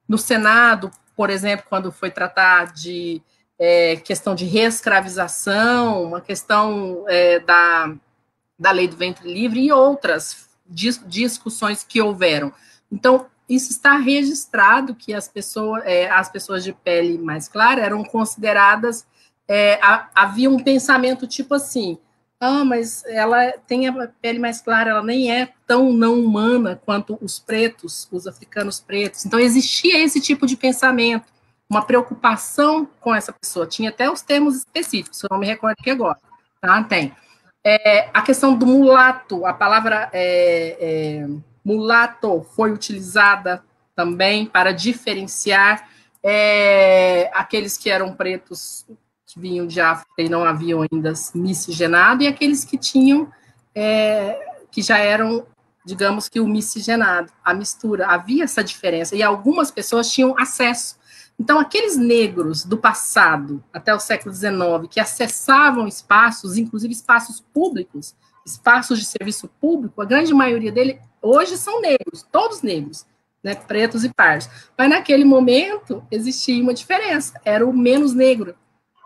no Senado, por exemplo, quando foi tratar de questão de reescravização, uma questão da lei do ventre livre e outras discussões que houveram. Então, isso está registrado que as pessoas de pele mais clara eram consideradas, havia um pensamento tipo assim, mas ela tem a pele mais clara, ela nem é tão não humana quanto os pretos, os africanos pretos. Então, existia esse tipo de pensamento, uma preocupação com essa pessoa. Tinha até os termos específicos, eu não me recordo aqui agora. Tá? Tem. A questão do mulato, a palavra mulato foi utilizada também para diferenciar aqueles que eram pretos, que vinham de África e não haviam ainda miscigenado, e aqueles que tinham, que já eram, digamos que o miscigenado, a mistura. Havia essa diferença, e algumas pessoas tinham acesso. Então, aqueles negros do passado, até o século XIX, que acessavam espaços, inclusive espaços públicos, espaços de serviço público, a grande maioria deles hoje são negros, todos negros, né, pretos e pardos. Mas naquele momento existia uma diferença, era o menos negro,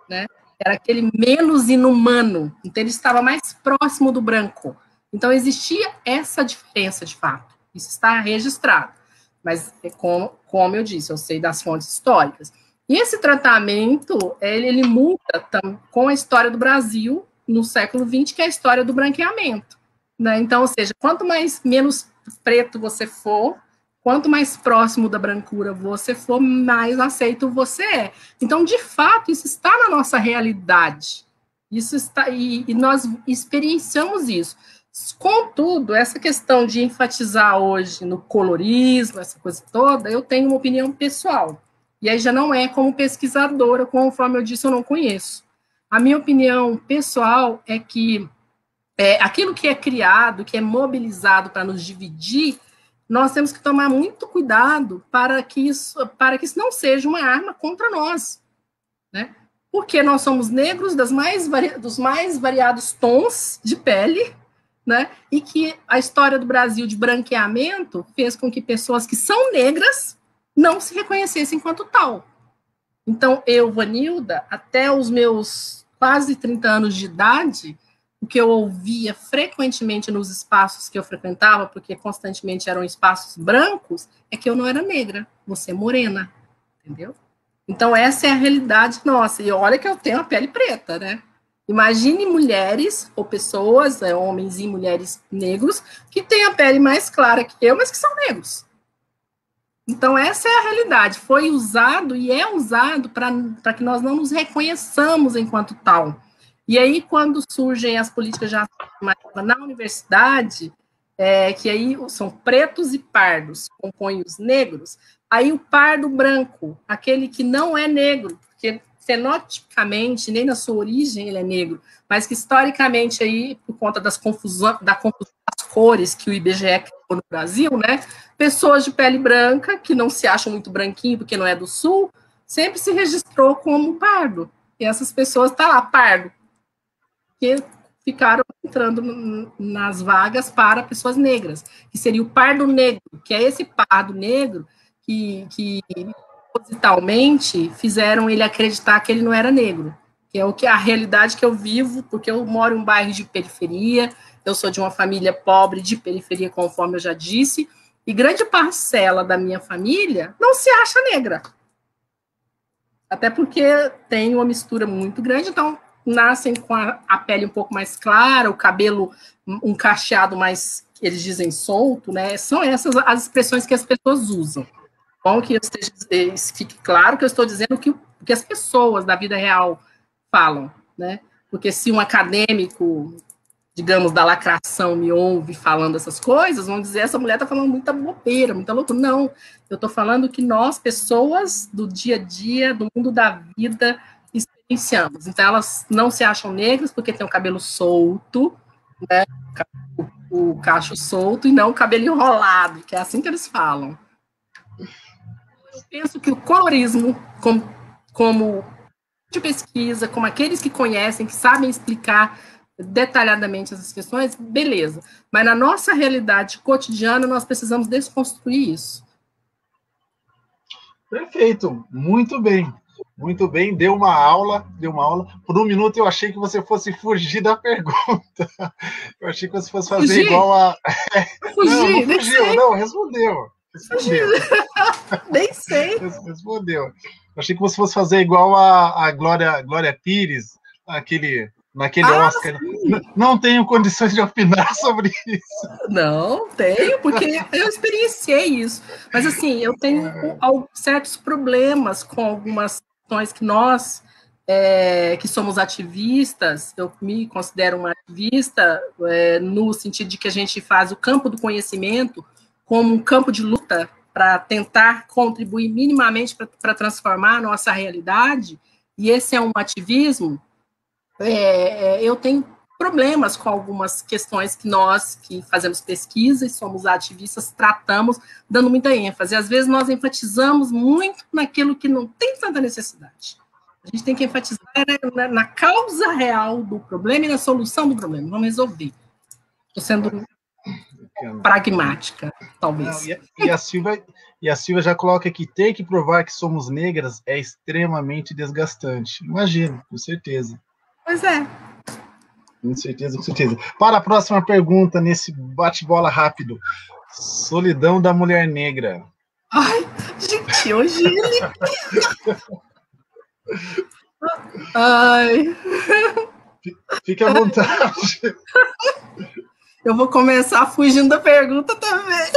né? Era aquele menos inumano, então ele estava mais próximo do branco. Então existia essa diferença de fato, isso está registrado. Mas, como eu disse, eu sei das fontes históricas. E esse tratamento, ele muda com a história do Brasil no século XX, que é a história do branqueamento. Né? Então, ou seja, quanto menos preto você for, quanto mais próximo da brancura você for, mais aceito você é. Então, de fato, isso está na nossa realidade. Isso está, e nós experienciamos isso. Contudo, essa questão de enfatizar hoje no colorismo, essa coisa toda, eu tenho uma opinião pessoal. E aí já não é como pesquisadora, conforme eu disse, eu não conheço. A minha opinião pessoal é que aquilo que é criado, que é mobilizado para nos dividir, nós temos que tomar muito cuidado para que isso não seja uma arma contra nós, né? Porque nós somos negros dos mais variados tons de pele, né? E que a história do Brasil de branqueamento fez com que pessoas que são negras não se reconhecessem enquanto tal. Então, eu, Vanilda, até os meus quase 30 anos de idade, o que eu ouvia frequentemente nos espaços que eu frequentava, porque constantemente eram espaços brancos, é que eu não era negra, você é morena, entendeu? Então, essa é a realidade nossa. E olha que eu tenho a pele preta, né? Imagine mulheres ou pessoas, homens e mulheres negros, que têm a pele mais clara que eu, mas que são negros. Então, essa é a realidade. Foi usado e é usado para que nós não nos reconheçamos enquanto tal. E aí, quando surgem as políticas de ação na universidade, que aí são pretos e pardos, compõem os negros, aí o pardo branco, aquele que não é negro, porque fenotipicamente, nem na sua origem ele é negro, mas que historicamente aí, por conta da confusão das cores que o IBGE criou no Brasil, né, pessoas de pele branca, que não se acham muito branquinho porque não é do sul, sempre se registrou como pardo. E essas pessoas estão lá, pardo, que ficaram entrando nas vagas para pessoas negras, que seria o pardo negro, que é esse pardo negro que propositalmente fizeram ele acreditar que ele não era negro, que é a realidade que eu vivo, porque eu moro em um bairro de periferia, eu sou de uma família pobre de periferia, conforme eu já disse, e grande parcela da minha família não se acha negra. Até porque tem uma mistura muito grande, então nascem com a pele um pouco mais clara, o cabelo um cacheado mais, eles dizem, solto, né? São essas as expressões que as pessoas usam. Bom que fique claro que eu estou dizendo o que as pessoas da vida real falam, né? Porque se um acadêmico, digamos, da lacração me ouve falando essas coisas, vão dizer, essa mulher está falando muita bobeira, muita loucura. Não, eu estou falando que nós, pessoas do dia a dia, do mundo da vida, experienciamos. Então, elas não se acham negras porque tem o cabelo solto, né? O cacho solto, e não o cabelo enrolado, que é assim que eles falam. Eu penso que o colorismo, como de pesquisa, como aqueles que conhecem, que sabem explicar detalhadamente essas questões, beleza. Mas na nossa realidade cotidiana, nós precisamos desconstruir isso. Perfeito, muito bem. Muito bem, deu uma aula. Por um minuto eu achei que você fosse fugir da pergunta. Eu achei que você fosse fazer igual a... Fugir, não fugiu, não, respondeu. Nem sei. Respondeu. Eu achei que você fosse fazer igual a Glória Pires, naquele Oscar. Não tenho condições de opinar sobre isso. Não, tenho, porque eu experienciei isso. Mas, assim, eu tenho certos problemas com algumas questões que nós, que somos ativistas, eu me considero uma ativista, no sentido de que a gente faz o campo do conhecimento como um campo de luta para tentar contribuir minimamente para transformar a nossa realidade, e esse é um ativismo. Eu tenho problemas com algumas questões que nós, que fazemos pesquisa e somos ativistas, tratamos, dando muita ênfase. Às vezes nós enfatizamos muito naquilo que não tem tanta necessidade. A gente tem que enfatizar na causa real do problema e na solução do problema. Vamos resolver. Estou sendo pragmática, talvez. E a Silvia já coloca aqui, ter que provar que somos negras é extremamente desgastante. Imagino, com certeza. Pois é. Com certeza, com certeza. Para a próxima pergunta, nesse bate-bola rápido. Solidão da mulher negra. Ai, gente, hoje ele... Ai. Fique à vontade. Eu vou começar fugindo da pergunta também.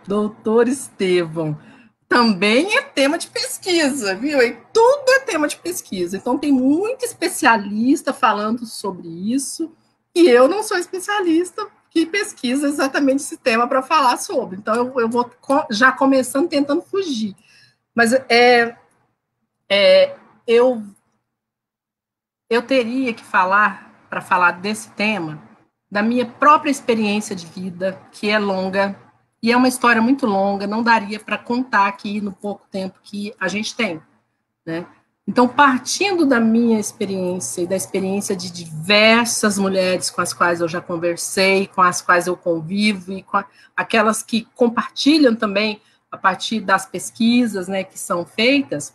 Doutor Estevão, também é tema de pesquisa, viu? E tudo é tema de pesquisa. Então, tem muito especialista falando sobre isso, e eu não sou especialista, que pesquisa exatamente esse tema para falar sobre. Então, eu vou já começando tentando fugir. Mas eu teria que falar, para falar desse tema, da minha própria experiência de vida, que é longa, e é uma história muito longa, não daria para contar aqui no pouco tempo que a gente tem, né? Então, partindo da minha experiência e da experiência de diversas mulheres com as quais eu já conversei, com as quais eu convivo, e com aquelas que compartilham também a partir das pesquisas, né, que são feitas,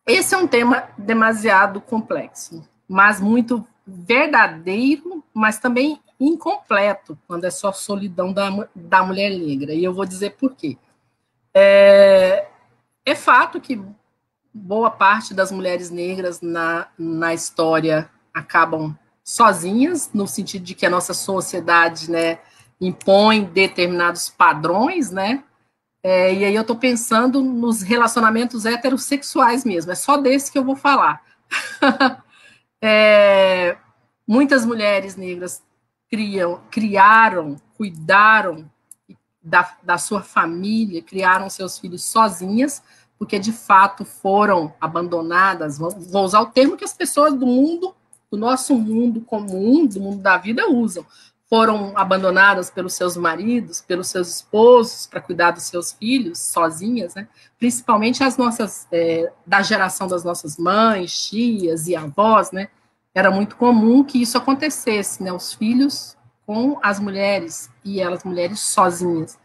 esse é um tema demasiado complexo, mas muito verdadeiro, mas também incompleto, quando é só solidão da mulher negra. E eu vou dizer por quê. É fato que boa parte das mulheres negras na história acabam sozinhas, no sentido de que a nossa sociedade, né, impõe determinados padrões, né? E aí eu estou pensando nos relacionamentos heterossexuais mesmo, é só desse que eu vou falar. Muitas mulheres negras criaram, cuidaram da sua família, criaram seus filhos sozinhas, porque de fato foram abandonadas, vou usar o termo que as pessoas do mundo, do nosso mundo comum, do mundo da vida usam, foram abandonadas pelos seus maridos, pelos seus esposos, para cuidar dos seus filhos, sozinhas, né? Principalmente as nossas, da geração das nossas mães, tias e avós, né? Era muito comum que isso acontecesse, né? Os filhos com as mulheres, e elas mulheres sozinhas.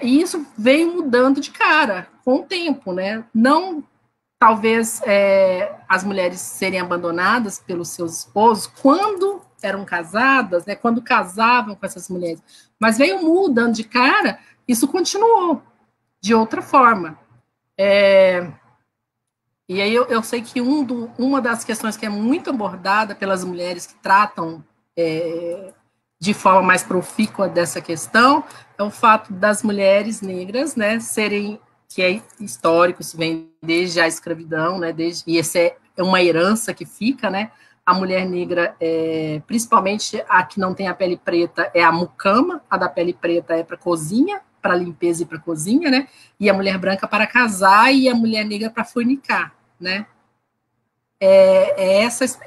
E isso veio mudando de cara, com o tempo, né? Não, talvez, as mulheres serem abandonadas pelos seus esposos, quando eram casadas, né, quando casavam com essas mulheres, mas veio mudando de cara, isso continuou de outra forma. E aí eu sei que uma das questões que é muito abordada pelas mulheres que tratam de forma mais profícua dessa questão é o fato das mulheres negras, né, serem, que é histórico, isso vem desde a escravidão, né, e essa é uma herança que fica, né. A mulher negra, principalmente a que não tem a pele preta, é a mucama, a da pele preta é para cozinha, para limpeza e para cozinha, né? E a mulher branca para casar e a mulher negra para fornicar, né?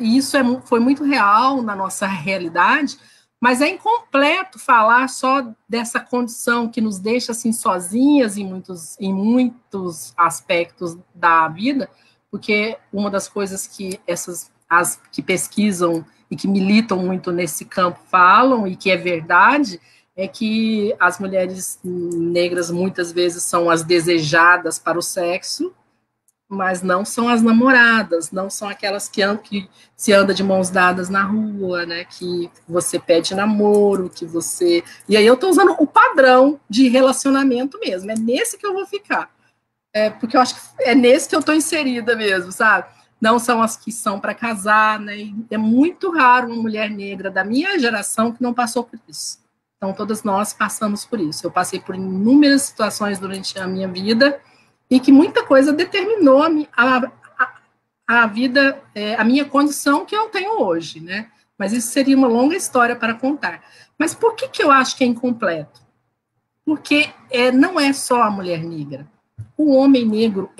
Isso foi muito real na nossa realidade, mas é incompleto falar só dessa condição que nos deixa assim sozinhas em muitos aspectos da vida, porque uma das coisas que as que pesquisam e que militam muito nesse campo falam, e que é verdade, é que as mulheres negras muitas vezes são as desejadas para o sexo, mas não são as namoradas, não são aquelas que se anda de mãos dadas na rua, né, que você pede namoro, que você... E aí eu estou usando o padrão de relacionamento mesmo, é nesse que eu vou ficar, porque eu acho que é nesse que eu estou inserida mesmo, sabe? Não são as que são para casar, né? E é muito raro uma mulher negra da minha geração que não passou por isso. Então, todas nós passamos por isso. Eu passei por inúmeras situações durante a minha vida e que muita coisa determinou a vida, a minha condição que eu tenho hoje, né? Mas isso seria uma longa história para contar. Mas por que eu acho que é incompleto? Porque não é só a mulher negra. O homem negro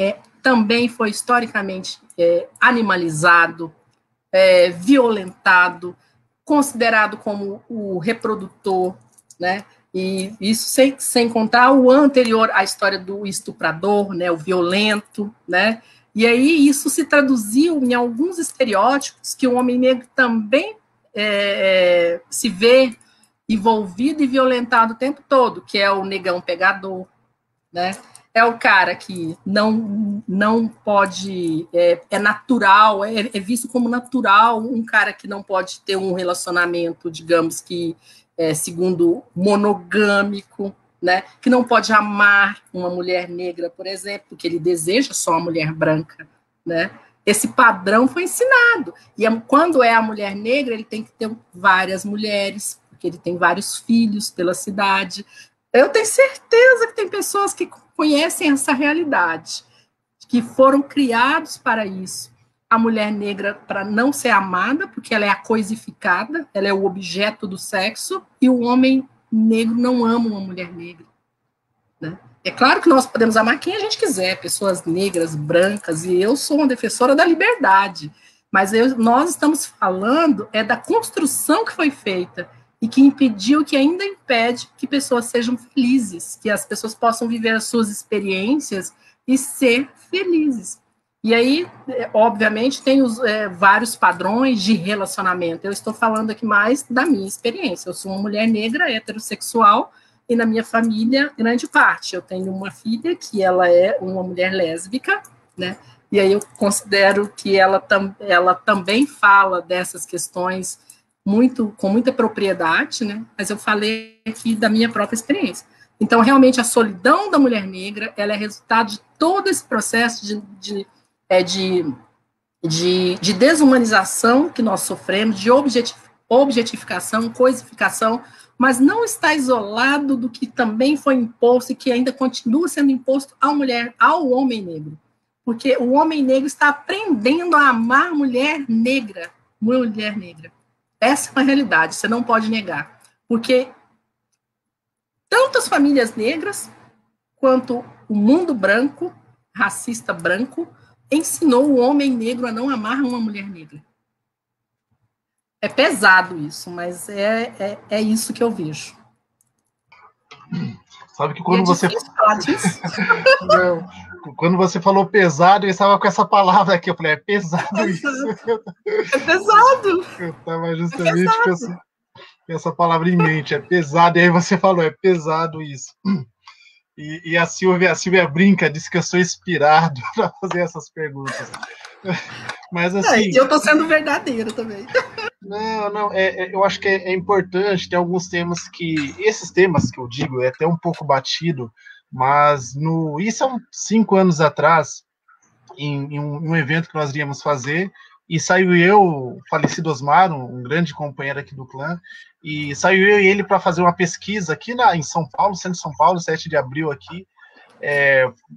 também foi historicamente animalizado, violentado, considerado como o reprodutor, né? E isso sem contar o anterior, a história do estuprador, né? O violento, né? E aí isso se traduziu em alguns estereótipos que o homem negro também se vê envolvido e violentado o tempo todo, que é o negão pegador, né? É o cara que não pode, é natural, é visto como natural, um cara que não pode ter um relacionamento, digamos que, segundo, monogâmico, né? Que não pode amar uma mulher negra, por exemplo, porque ele deseja só uma mulher branca, né? Esse padrão foi ensinado. E quando é a mulher negra, ele tem que ter várias mulheres, porque ele tem vários filhos pela cidade. Eu tenho certeza que tem pessoas que conhecem essa realidade, que foram criados para isso. a mulher negra para não ser amada, porque ela é a coisificada, ela é o objeto do sexo, e o homem negro não ama uma mulher negra, né? É claro que nós podemos amar quem a gente quiser, pessoas negras, brancas, e eu sou uma defensora da liberdade, mas nós estamos falando da construção que foi feita e que impediu, que ainda impede que pessoas sejam felizes, que as pessoas possam viver as suas experiências e ser felizes. E aí, obviamente, tem vários padrões de relacionamento. Eu estou falando aqui mais da minha experiência. Eu sou uma mulher negra, heterossexual, e na minha família, grande parte. Eu tenho uma filha que ela é uma mulher lésbica, né? E aí eu considero que ela também fala dessas questões com muita propriedade, né? Mas eu falei aqui da minha própria experiência. Então, realmente, a solidão da mulher negra, ela é resultado de todo esse processo de desumanização que nós sofremos, de objetificação, coisificação, mas não está isolado do que também foi imposto e que ainda continua sendo imposto ao homem negro. Porque o homem negro está aprendendo a amar mulher negra. Essa é uma realidade, você não pode negar. Porque tanto as famílias negras quanto o mundo branco, racista branco, ensinou o homem negro a não amar uma mulher negra. É pesado isso, mas é isso que eu vejo. Sabe que quando você... Não, quando você falou pesado, eu estava com essa palavra aqui. Eu falei, é pesado isso. É pesado. Eu estava justamente com essa palavra em mente. É pesado. E aí você falou, é pesado isso. E a Silvia brinca, diz que eu sou inspirado para fazer essas perguntas. Mas assim... eu estou sendo verdadeiro também. Não, eu acho que é importante, tem alguns temas esses temas que eu digo, é até um pouco batido, mas isso há 5 anos atrás, em um evento que nós iríamos fazer, e saiu o falecido Osmar, um grande companheiro aqui do clã, e saiu eu e ele para fazer uma pesquisa aqui em São Paulo, centro de São Paulo, 7 de abril aqui,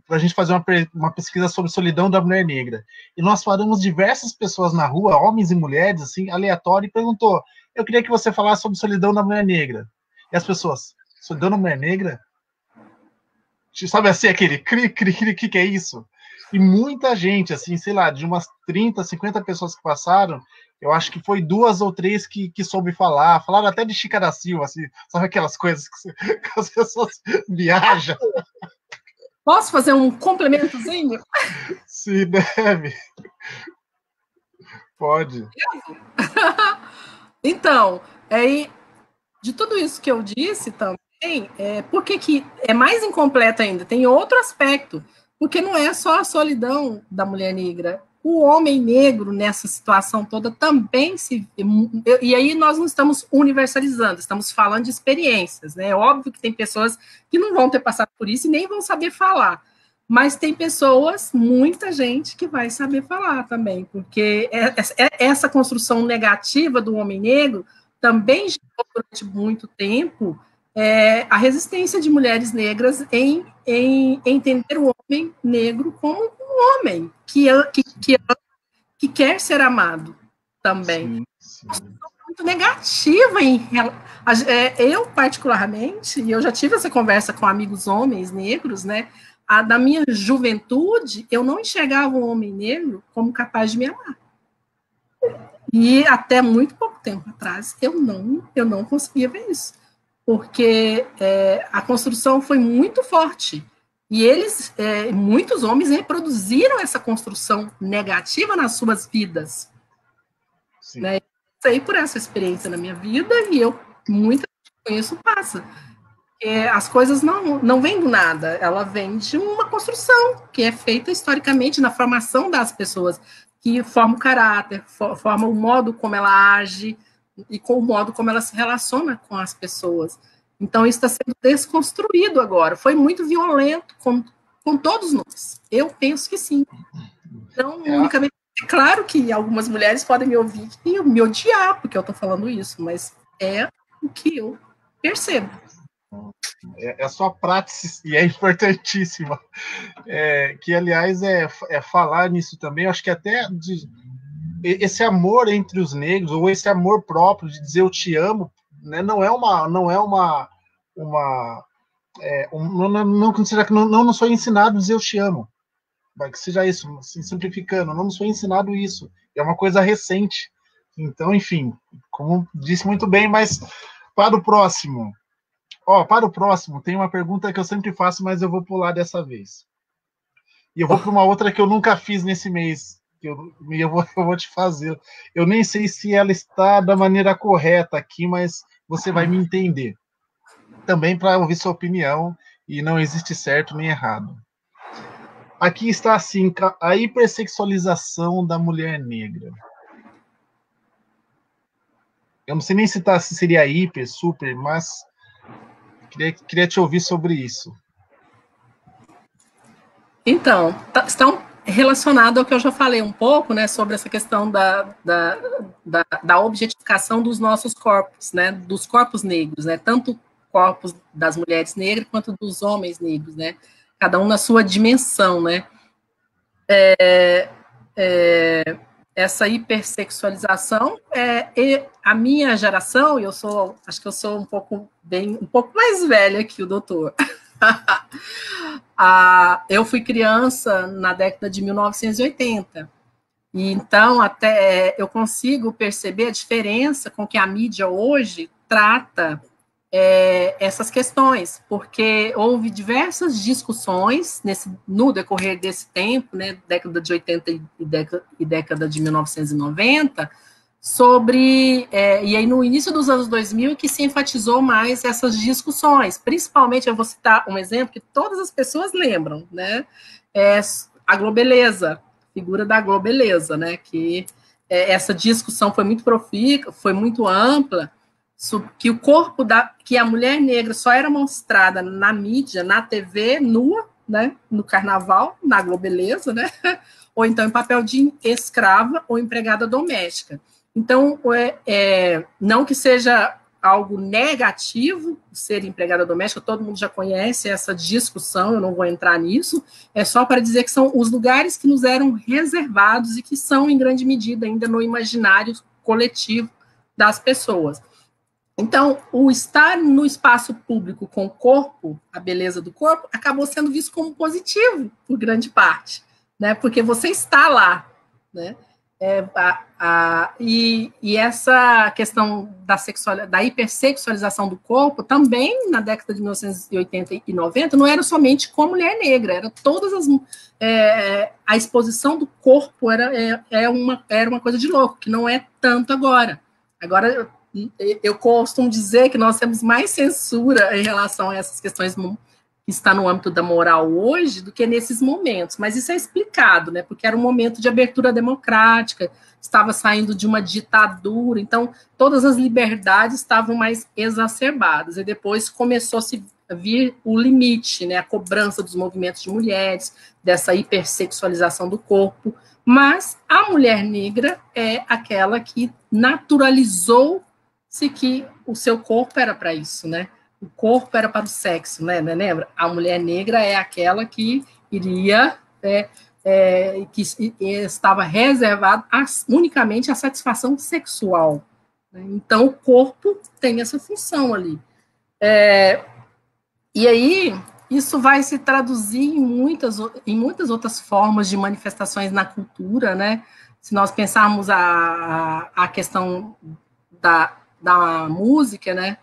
para a gente fazer uma pesquisa sobre solidão da mulher negra. E nós paramos diversas pessoas na rua, homens e mulheres, assim, aleatório, e perguntou, eu queria que você falasse sobre solidão da mulher negra. E as pessoas, solidão da mulher negra? Sabe assim, aquele que é isso? E muita gente, assim, sei lá, de umas 30, 50 pessoas que passaram, eu acho que foi 2 ou 3 que soube falar, falaram até de Chica da Silva, assim, sabe aquelas coisas que as pessoas viajam? Posso fazer um complementozinho? Sim, deve. Pode. Então, de tudo isso que eu disse também, por que é mais incompleto ainda? Tem outro aspecto, porque não é só a solidão da mulher negra. O homem negro, nessa situação toda, também e aí nós não estamos universalizando, estamos falando de experiências, né? É óbvio que tem pessoas que não vão ter passado por isso e nem vão saber falar, mas tem pessoas, muita gente, que vai saber falar também, porque essa construção negativa do homem negro também gerou durante muito tempo a resistência de mulheres negras em entender o homem negro como um homem que quer ser amado também. Sim. Muito negativa eu, particularmente, e eu já tive essa conversa com amigos homens negros, né? Da minha juventude, eu não enxergava o homem negro como capaz de me amar. E até muito pouco tempo atrás, eu não conseguia ver isso. Porque a construção foi muito forte. E muitos homens reproduziram essa construção negativa nas suas vidas. Sim. Né? Eu sei por essa experiência na minha vida, e muita gente que conheço passa. As coisas não vêm do nada, ela vem de uma construção que é feita historicamente na formação das pessoas, que forma o caráter, forma o modo como ela age e com o modo como ela se relaciona com as pessoas. Então, isso está sendo desconstruído agora. Foi muito violento com todos nós. Eu penso que sim. Então, unicamente, é claro que algumas mulheres podem me ouvir e me odiar porque eu estou falando isso, mas é o que eu percebo. É a sua prática, e é importantíssima. Que, aliás, falar nisso também, eu acho que até esse amor entre os negros, ou esse amor próprio de dizer eu te amo, né, não sou ensinado a dizer eu te amo. Que seja isso, assim, simplificando, não nos foi ensinado isso. É uma coisa recente. Então, enfim, como disse muito bem, mas para o próximo. Para o próximo, tem uma pergunta que eu sempre faço, mas eu vou pular dessa vez. E eu vou para uma outra que eu nunca fiz nesse mês. Eu vou te fazer. Eu nem sei se ela está da maneira correta aqui, mas você vai me entender. Também para ouvir sua opinião, e não existe certo nem errado. Aqui está assim, a hipersexualização da mulher negra. Eu não sei nem se seria hiper, super, mas queria te ouvir sobre isso. Então, estão relacionado ao que eu já falei um pouco, né, sobre essa questão da objetificação dos nossos corpos, né, dos corpos negros, né, tanto corpos das mulheres negras quanto dos homens negros, né, cada um na sua dimensão, né. Essa hipersexualização e a minha geração, acho que eu sou um pouco mais velha que o doutor. Eu fui criança na década de 1980, e então até eu consigo perceber a diferença com que a mídia hoje trata essas questões, porque houve diversas discussões no decorrer desse tempo, né, década de 80 e década de 1990, sobre, e aí no início dos anos 2000 que se enfatizou mais essas discussões, principalmente, eu vou citar um exemplo que todas as pessoas lembram, né, a globeleza, figura da globeleza, né, que essa discussão foi muito profícua, foi muito ampla, que o corpo que a mulher negra só era mostrada na mídia, na TV, nua, né, no carnaval, na globeleza, né, ou então em papel de escrava ou empregada doméstica. Então, não que seja algo negativo ser empregada doméstica, todo mundo já conhece essa discussão, eu não vou entrar nisso, é só para dizer que são os lugares que nos eram reservados e que são, em grande medida, ainda no imaginário coletivo das pessoas. Então, o estar no espaço público com o corpo, a beleza do corpo, acabou sendo visto como positivo, por grande parte, né? Porque você está lá, né? E essa questão da hipersexualização do corpo, também na década de 1980 e 90, não era somente com a mulher negra, era todas as... a exposição do corpo era uma coisa de louco, que não é tanto agora. Agora, eu costumo dizer que nós temos mais censura em relação a essas questões que está no âmbito da moral hoje do que nesses momentos, mas isso é explicado, né, porque era um momento de abertura democrática, estava saindo de uma ditadura, então todas as liberdades estavam mais exacerbadas, e depois começou a se vir o limite, né, a cobrança dos movimentos de mulheres, dessa hipersexualização do corpo, mas a mulher negra é aquela que naturalizou-se que o seu corpo era para isso, né? O corpo era para o sexo, né? Lembra? A mulher negra é aquela que iria, que estava reservada unicamente à satisfação sexual. Né? Então, o corpo tem essa função ali. E aí, isso vai se traduzir em muitas outras formas de manifestações na cultura, né? Se nós pensarmos a questão da música, né?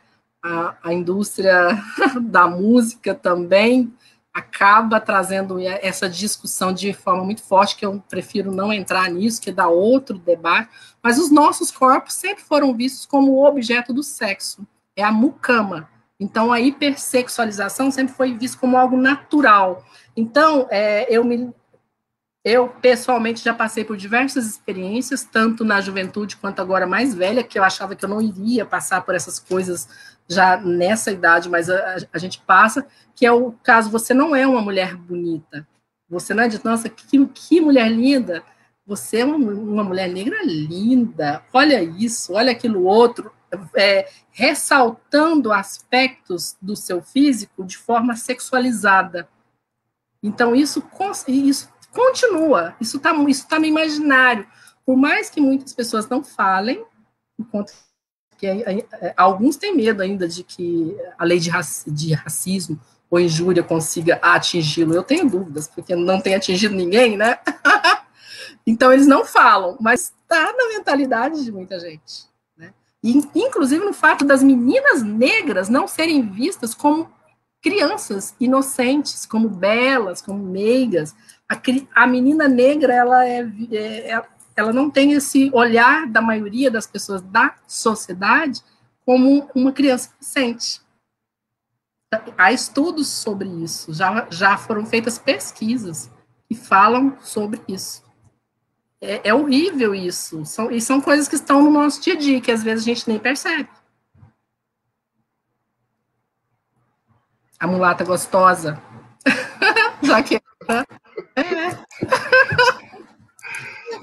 A indústria da música também acaba trazendo essa discussão de forma muito forte, que eu prefiro não entrar nisso, que dá outro debate, mas os nossos corpos sempre foram vistos como objeto do sexo, é a mucama. Então, a hipersexualização sempre foi vista como algo natural. Então, eu, pessoalmente, já passei por diversas experiências, tanto na juventude quanto agora mais velha, que eu achava que eu não iria passar por essas coisas já nessa idade, mas a gente passa, que é o caso, você não é uma mulher bonita, você não é de, nossa, que mulher linda, você é uma mulher negra linda, olha isso, olha aquilo outro, ressaltando aspectos do seu físico de forma sexualizada. Então, isso continua, isso tá no imaginário. Por mais que muitas pessoas não falem, enquanto que alguns têm medo ainda de que a lei de racismo ou injúria consiga atingi-lo. Eu tenho dúvidas, porque não tem atingido ninguém, né? Então, eles não falam, mas está na mentalidade de muita gente, né? E, inclusive no fato das meninas negras não serem vistas como crianças inocentes, como belas, como meigas. A menina negra, ela não tem esse olhar da maioria das pessoas da sociedade como uma criança inocente. Há estudos sobre isso, já foram feitas pesquisas que falam sobre isso. É horrível isso, e são coisas que estão no nosso dia a dia, que às vezes a gente nem percebe. A mulata gostosa. Já que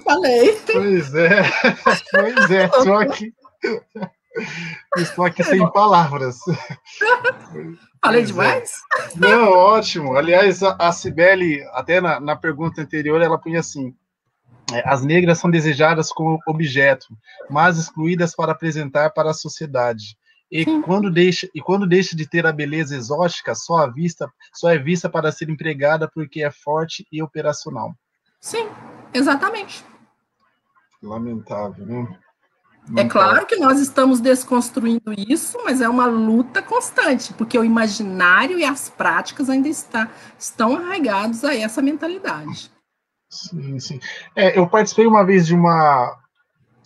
falei. Pois é, estou aqui sem palavras. Falei demais? Não, ótimo. Aliás, a Cibele, até na pergunta anterior, ela punha assim: as negras são desejadas como objeto, mas excluídas para apresentar para a sociedade. E quando deixa de ter a beleza exótica, só é vista para ser empregada porque é forte e operacional. Sim, exatamente. Lamentável, né? É claro que nós estamos desconstruindo isso, mas é uma luta constante, porque o imaginário e as práticas ainda estão arraigados a essa mentalidade. Sim, sim. Eu participei uma vez de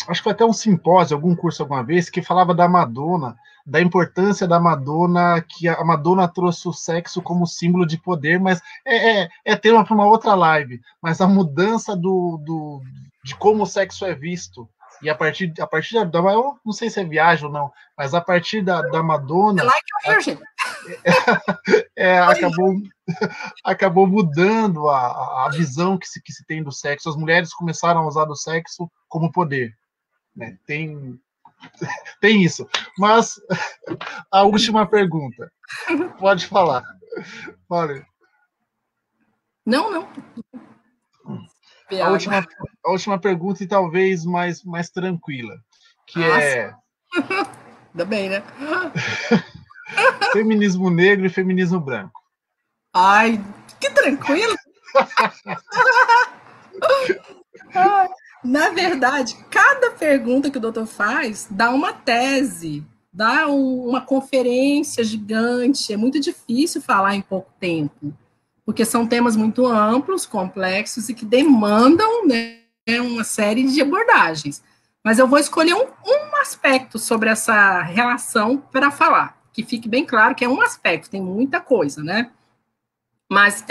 acho que foi até um simpósio, algum curso alguma vez, que falava da Madonna, da importância da Madonna, que a Madonna trouxe o sexo como símbolo de poder, mas é tema para uma outra live, mas a mudança de como o sexo é visto, e a partir da eu não sei se é viagem ou não, mas a partir da Madonna... acabou mudando a visão que se tem do sexo. As mulheres começaram a usar do sexo como poder, né? Tem isso. Mas a última pergunta. Pode falar. Olha. Não. A última pergunta e talvez mais tranquila, que Ainda bem, né? Feminismo negro e feminismo branco. Ai, que tranquilo! Na verdade, cada pergunta que o doutor faz dá uma tese, dá uma conferência gigante. É muito difícil falar em pouco tempo, porque são temas muito amplos, complexos e que demandam, né, uma série de abordagens. Mas eu vou escolher um aspecto sobre essa relação para falar, que fique bem claro que é um aspecto, tem muita coisa, né? Mas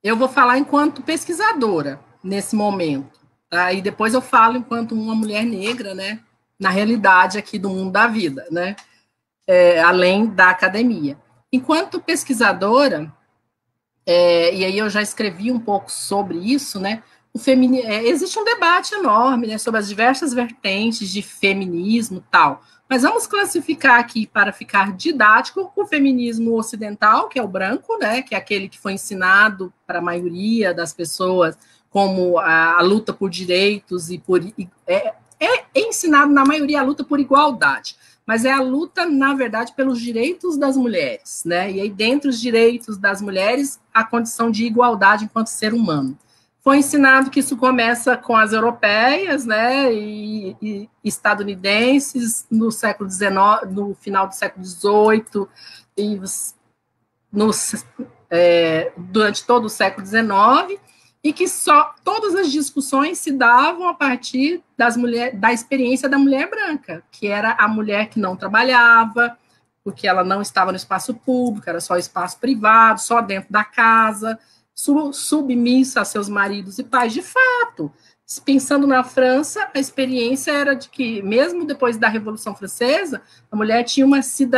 eu vou falar enquanto pesquisadora nesse momento, tá? E depois eu falo enquanto uma mulher negra, né? Na realidade aqui do mundo da vida, né? Além da academia. Enquanto pesquisadora, e aí eu já escrevi um pouco sobre isso, né? Existe um debate enorme, né, sobre as diversas vertentes de feminismo e tal. Mas vamos classificar aqui, para ficar didático, o feminismo ocidental, que é o branco, né, que é aquele que foi ensinado para a maioria das pessoas como a luta por direitos e é ensinado na maioria a luta por igualdade, mas é a luta, na verdade, pelos direitos das mulheres, né? E aí, dentro dos direitos das mulheres, a condição de igualdade enquanto ser humano. Foi ensinado que isso começa com as europeias, né, e estadunidenses no século XIX, no final do século XVIII, e durante todo o século XIX, e que todas as discussões se davam a partir da experiência da mulher branca, que era a mulher que não trabalhava, porque ela não estava no espaço público, era só espaço privado, só dentro da casa, submissa a seus maridos e pais. De fato, pensando na França, a experiência era de que, mesmo depois da Revolução Francesa, a mulher tinha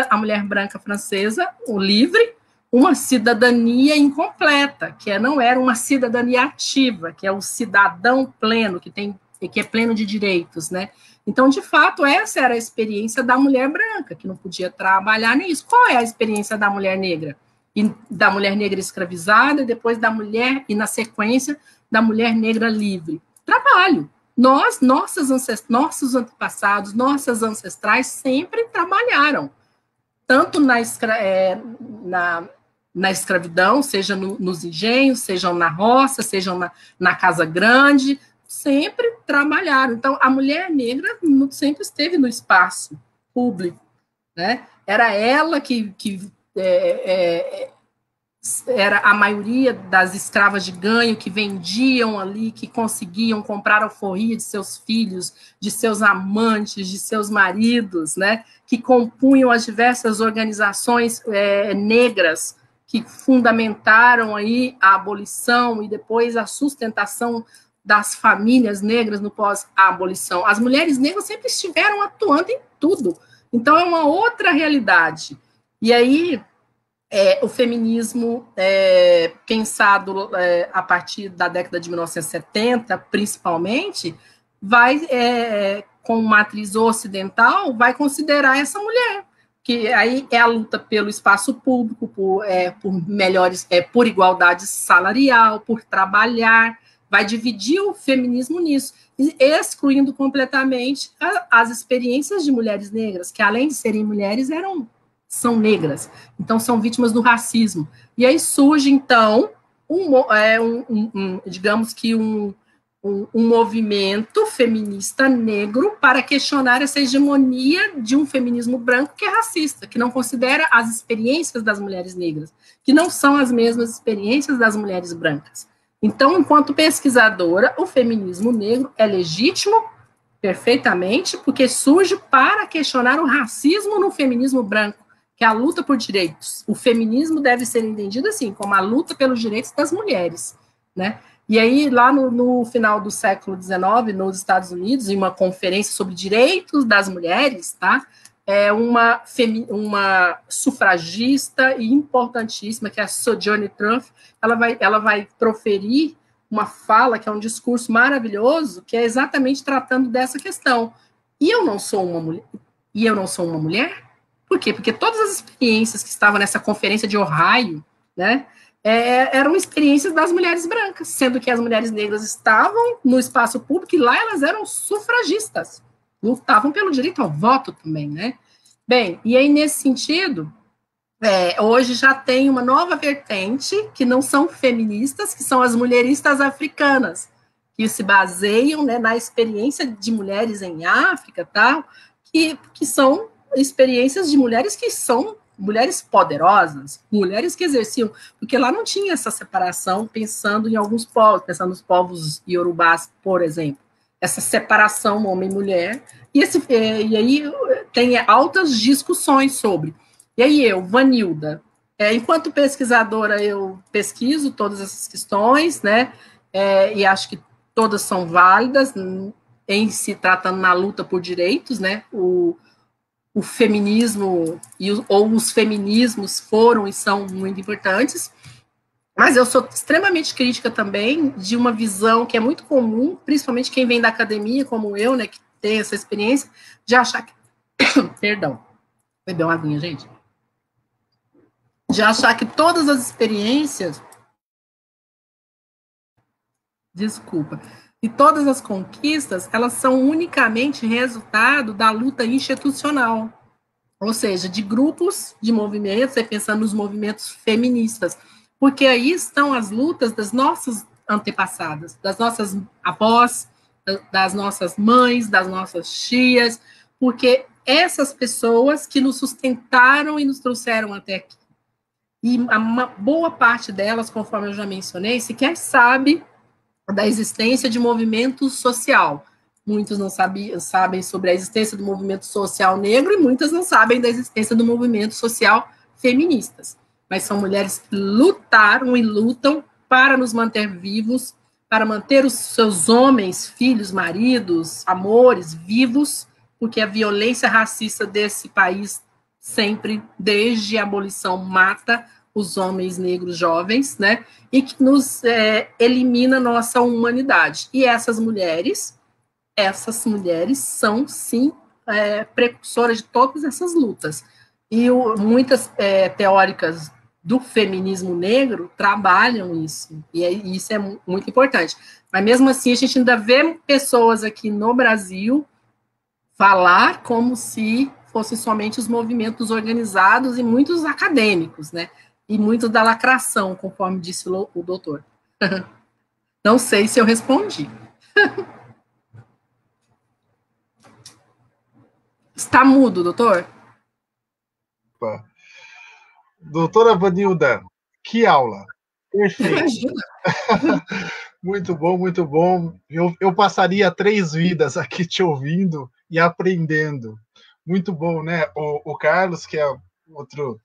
a mulher branca francesa, o livre, uma cidadania incompleta, que não era uma cidadania ativa, que é o cidadão pleno, que tem e que é pleno de direitos, né? Então, de fato, essa era a experiência da mulher branca, que não podia trabalhar nisso. Qual é a experiência da mulher negra? E da mulher negra escravizada, e depois da mulher, e na sequência, da mulher negra livre. Trabalho. Nossos antepassados, nossas ancestrais sempre trabalharam. Tanto na escravidão, seja nos engenhos, sejam na roça, sejam na casa grande, sempre trabalharam. Então, a mulher negra sempre esteve no espaço público, né? Era ela que era a maioria das escravas de ganho que vendiam ali, que conseguiam comprar alforria de seus filhos, de seus amantes, de seus maridos, né? Que compunham as diversas organizações negras que fundamentaram aí a abolição e depois a sustentação das famílias negras no pós-abolição. As mulheres negras sempre estiveram atuando em tudo. Então, é uma outra realidade. E aí, o feminismo, pensado a partir da década de 1970, principalmente, vai, com matriz ocidental, vai considerar essa mulher, que aí é a luta pelo espaço público, por igualdade salarial, por trabalhar, vai dividir o feminismo nisso, excluindo completamente as experiências de mulheres negras, que além de serem mulheres, são negras, então são vítimas do racismo. E aí surge, então, digamos que um movimento feminista negro para questionar essa hegemonia de um feminismo branco que é racista, que não considera as experiências das mulheres negras, que não são as mesmas experiências das mulheres brancas. Então, enquanto pesquisadora, o feminismo negro é legítimo, perfeitamente, porque surge para questionar o racismo no feminismo branco, que é a luta por direitos. O feminismo deve ser entendido assim, como a luta pelos direitos das mulheres, né? E aí, lá no final do século XIX, nos Estados Unidos, em uma conferência sobre direitos das mulheres, tá? Uma sufragista e importantíssima, que é a Sojourner Truth, ela vai proferir uma fala, que é um discurso maravilhoso, que é exatamente tratando dessa questão. E eu não sou uma mulher? Por quê? Porque todas as experiências que estavam nessa conferência de Ohio, né, eram experiências das mulheres brancas, sendo que as mulheres negras estavam no espaço público e lá elas eram sufragistas, lutavam pelo direito ao voto também, né? Bem, e aí nesse sentido, hoje já tem uma nova vertente, que não são feministas, que são as mulheristas africanas, que se baseiam, né, na experiência de mulheres em África, tá? que são experiências de mulheres que são mulheres poderosas, mulheres que exerciam, porque lá não tinha essa separação, pensando em alguns povos, pensando nos povos iorubás, por exemplo, essa separação homem-mulher, e aí tem altas discussões sobre. E aí Vanilda, enquanto pesquisadora, eu pesquiso todas essas questões, né, e acho que todas são válidas, em se tratando na luta por direitos, né, o feminismo ou os feminismos foram e são muito importantes, mas eu sou extremamente crítica também de uma visão que é muito comum, principalmente quem vem da academia, como eu, né, que tem essa experiência, de achar que... Perdão, beber uma aguinha, gente. De achar que todas as experiências... Desculpa. E todas as conquistas, elas são unicamente resultado da luta institucional, ou seja, de grupos, de movimentos, pensando nos movimentos feministas, porque aí estão as lutas das nossas antepassadas, das nossas avós, das nossas mães, das nossas tias, porque essas pessoas que nos sustentaram e nos trouxeram até aqui. E uma boa parte delas, conforme eu já mencionei, sequer sabe da existência de movimento social. Muitos não sabem sobre a existência do movimento social negro e muitas não sabem da existência do movimento social feministas. Mas são mulheres que lutaram e lutam para nos manter vivos, para manter os seus homens, filhos, maridos, amores vivos, porque a violência racista desse país sempre, desde a abolição, mata os homens negros jovens, né, e que nos elimina nossa humanidade. E essas mulheres, essas mulheres são, sim, precursoras de todas essas lutas. E muitas teóricas do feminismo negro trabalham isso, e isso é muito importante. Mas, mesmo assim, a gente ainda vê pessoas aqui no Brasil falar como se fossem somente os movimentos organizados e muitos acadêmicos, né? E muito da lacração, conforme disse o doutor. Não sei se eu respondi. Está mudo, doutor? Opa. Doutora Vanilda, que aula! Perfeito. Muito bom, muito bom. Eu passaria 3 vidas aqui te ouvindo e aprendendo. Muito bom, né? O Carlos, que é outro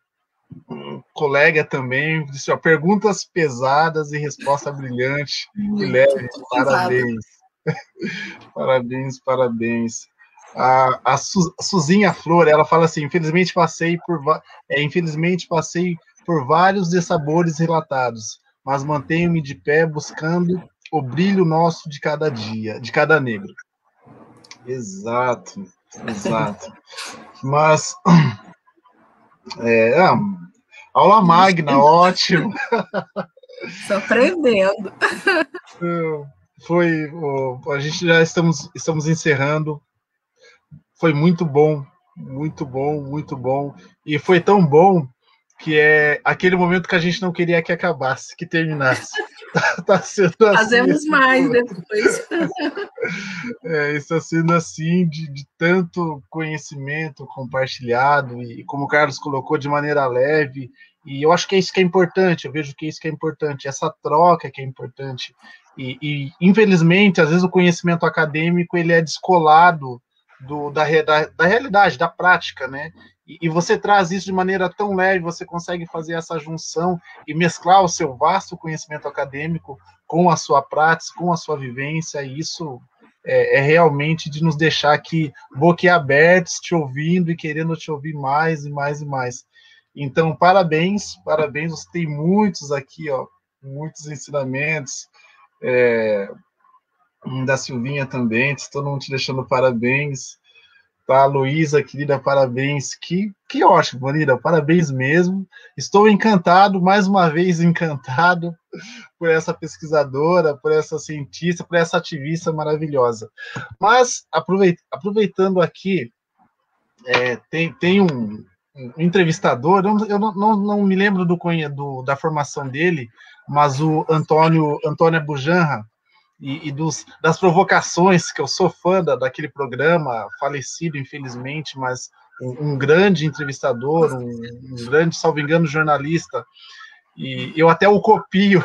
colega também, disse, ó, perguntas pesadas e resposta brilhante e leve. Parabéns. Parabéns, parabéns. A Suzinha Flor, ela fala assim, infelizmente passei por vários dessabores relatados, mas mantenho-me de pé buscando o brilho nosso de cada dia, de cada negro. Exato, exato. Mas aula magna, ótimo. Estou aprendendo. A gente já estamos encerrando. Foi muito bom, muito bom, muito bom. E foi tão bom que é aquele momento que a gente não queria que acabasse, que terminasse. Tá sendo assim. Fazemos mais depois. Está sendo assim, de tanto conhecimento compartilhado, e como o Carlos colocou, de maneira leve. E eu acho que é isso que é importante, eu vejo que é isso que é importante, essa troca que é importante. E infelizmente, às vezes o conhecimento acadêmico ele é descolado da realidade, da prática, né? E você traz isso de maneira tão leve, você consegue fazer essa junção e mesclar o seu vasto conhecimento acadêmico com a sua prática, com a sua vivência, e isso é realmente de nos deixar aqui boquiabertos, te ouvindo e querendo te ouvir mais e mais e mais. Então, parabéns, parabéns, você tem muitos aqui, ó, muitos ensinamentos, da Silvinha também, todo mundo te deixando parabéns, tá? Luísa, querida, parabéns, que ótimo, Vanira, parabéns mesmo, estou encantado, mais uma vez encantado por essa pesquisadora, por essa cientista, por essa ativista maravilhosa. Mas, aproveitando aqui, tem um entrevistador, eu não me lembro da formação dele, mas o Antônio Bujanra, e das provocações, que eu sou fã daquele programa, falecido, infelizmente, mas um grande entrevistador, um grande, salvo engano, jornalista, e eu até o copio,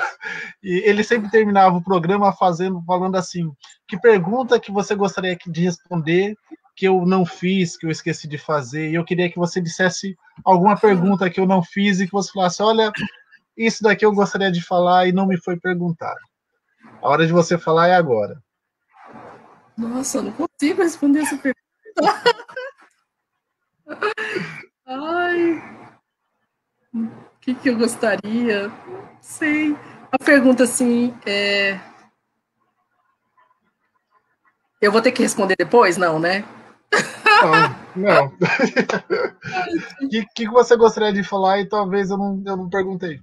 e ele sempre terminava o programa falando assim, que pergunta que você gostaria de responder, que eu não fiz, que eu esqueci de fazer, e eu queria que você dissesse alguma pergunta que eu não fiz, e que você falasse, olha, isso daqui eu gostaria de falar e não me foi perguntado. A hora de você falar é agora. Nossa, eu não consigo responder essa pergunta. Ai, o que eu gostaria? Não sei. A pergunta, assim, eu vou ter que responder depois? Não, né? Não. O que você gostaria de falar e talvez eu não perguntei?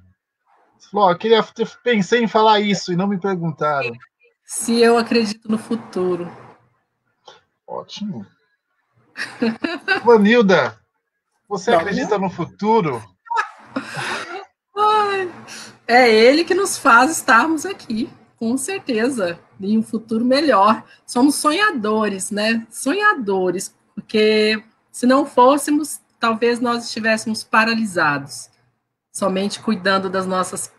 Você falou, pensei em falar isso e não me perguntaram. Se eu acredito no futuro. Ótimo. Vanilda, você acredita no futuro? Ai, é ele que nos faz estarmos aqui, com certeza, em um futuro melhor. Somos sonhadores, né? Sonhadores, porque se não fôssemos, talvez nós estivéssemos paralisados, somente cuidando das nossas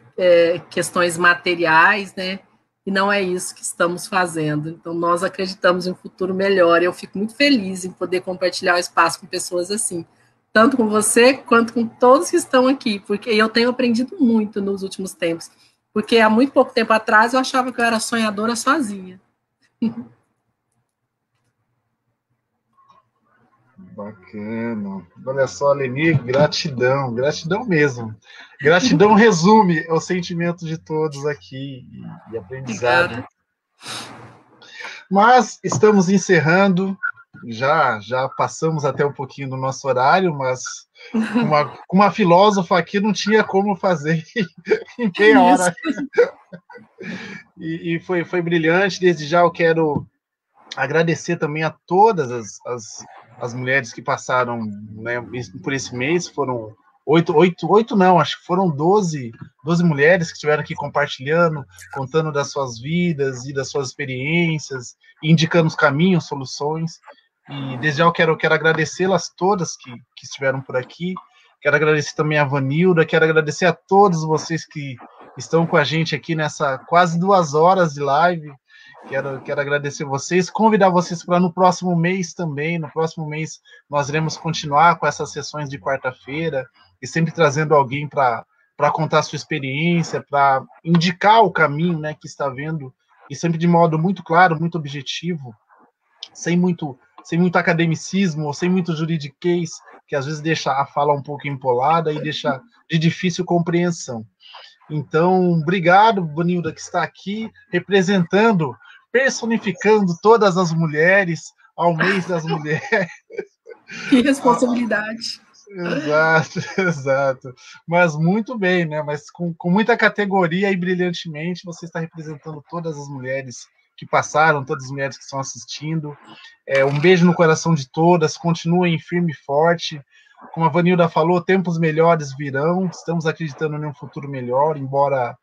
questões materiais, né? E não é isso que estamos fazendo. Então, nós acreditamos em um futuro melhor. Eu fico muito feliz em poder compartilhar o espaço com pessoas assim, tanto com você, quanto com todos que estão aqui, porque eu tenho aprendido muito nos últimos tempos, porque há muito pouco tempo atrás eu achava que eu era sonhadora sozinha. Bacana. Olha só, Leni, gratidão, gratidão mesmo. Gratidão resume o sentimento de todos aqui e aprendizado. Obrigada. Mas estamos encerrando, já passamos até um pouquinho do nosso horário, mas com uma filósofa aqui não tinha como fazer em meia hora. E foi brilhante. Desde já eu quero agradecer também a todas as mulheres que passaram, né, por esse mês. Foram oito não, acho que foram 12 mulheres que estiveram aqui compartilhando, contando das suas vidas e das suas experiências, indicando os caminhos, soluções. E desde já eu quero agradecê-las todas que estiveram por aqui. Quero agradecer também a Vanilda, quero agradecer a todos vocês que estão com a gente aqui nessa quase 2 horas de live. Quero agradecer vocês, convidar vocês para no próximo mês também. No próximo mês nós iremos continuar com essas sessões de quarta-feira e sempre trazendo alguém para contar a sua experiência, para indicar o caminho, né, que está vendo, e sempre de modo muito claro, muito objetivo, sem muito academicismo, ou sem muito juridiquês, que às vezes deixa a fala um pouco empolada e deixa de difícil compreensão. Então, obrigado, Vanilda, que está aqui representando, personificando todas as mulheres ao mês das mulheres. Que responsabilidade. Exato. Mas muito bem, né? Mas com muita categoria e brilhantemente, você está representando todas as mulheres que passaram, todas as mulheres que estão assistindo. Um beijo no coração de todas, continuem firme e forte. Como a Vanilda falou, tempos melhores virão, estamos acreditando em um futuro melhor, embora,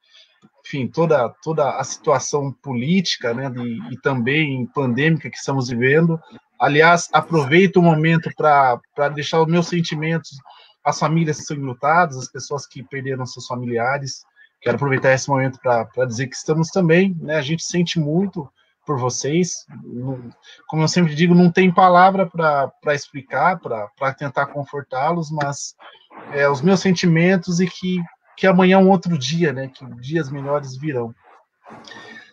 enfim, toda a situação política, né, e também pandêmica que estamos vivendo. Aliás, aproveito o momento para deixar os meus sentimentos às famílias que são enlutadas, às pessoas que perderam seus familiares. Quero aproveitar esse momento para dizer que estamos também, né, a gente sente muito por vocês. Como eu sempre digo, não tem palavra para explicar, para tentar confortá-los, mas os meus sentimentos, e que amanhã é um outro dia, né, que dias melhores virão.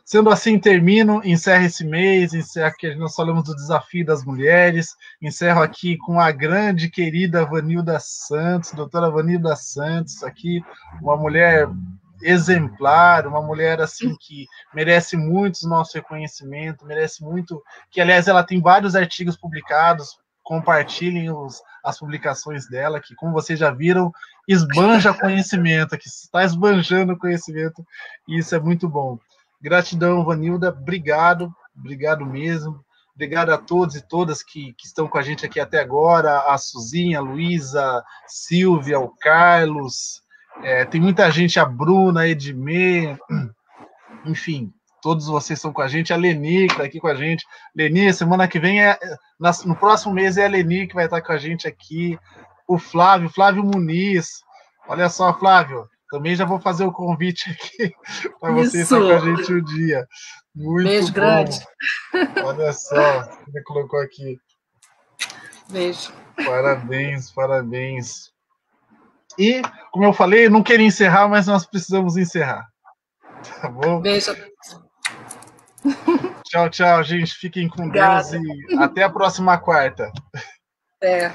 Sendo assim, encerro esse mês, encerro que nós falamos do desafio das mulheres, encerro aqui com a grande, querida Vanilda Santos, doutora Vanilda Santos, aqui, uma mulher exemplar, uma mulher assim que merece muito o nosso reconhecimento, merece muito, que aliás ela tem vários artigos publicados, compartilhem as publicações dela, que como vocês já viram, esbanja conhecimento, que está esbanjando conhecimento, e isso é muito bom. Gratidão, Vanilda, obrigado mesmo. Obrigado a todos e todas que estão com a gente aqui até agora, a Suzinha, a Luísa, a Silvia, o Carlos, tem muita gente, a Bruna, a Edmê, enfim, todos vocês estão com a gente, a Leni que está aqui com a gente. Leni, semana que vem, no próximo mês é a Leni que vai estar com a gente aqui, o Flávio Muniz, olha só, Flávio, também já vou fazer o convite aqui para você estar com a gente um dia. Muito beijo bom. Grande. Olha só, ele colocou aqui. Beijo. Parabéns. E, como eu falei, não queria encerrar, mas nós precisamos encerrar. Tá bom? Beijo. Tchau, gente. Fiquem com Deus e até a próxima quarta. É.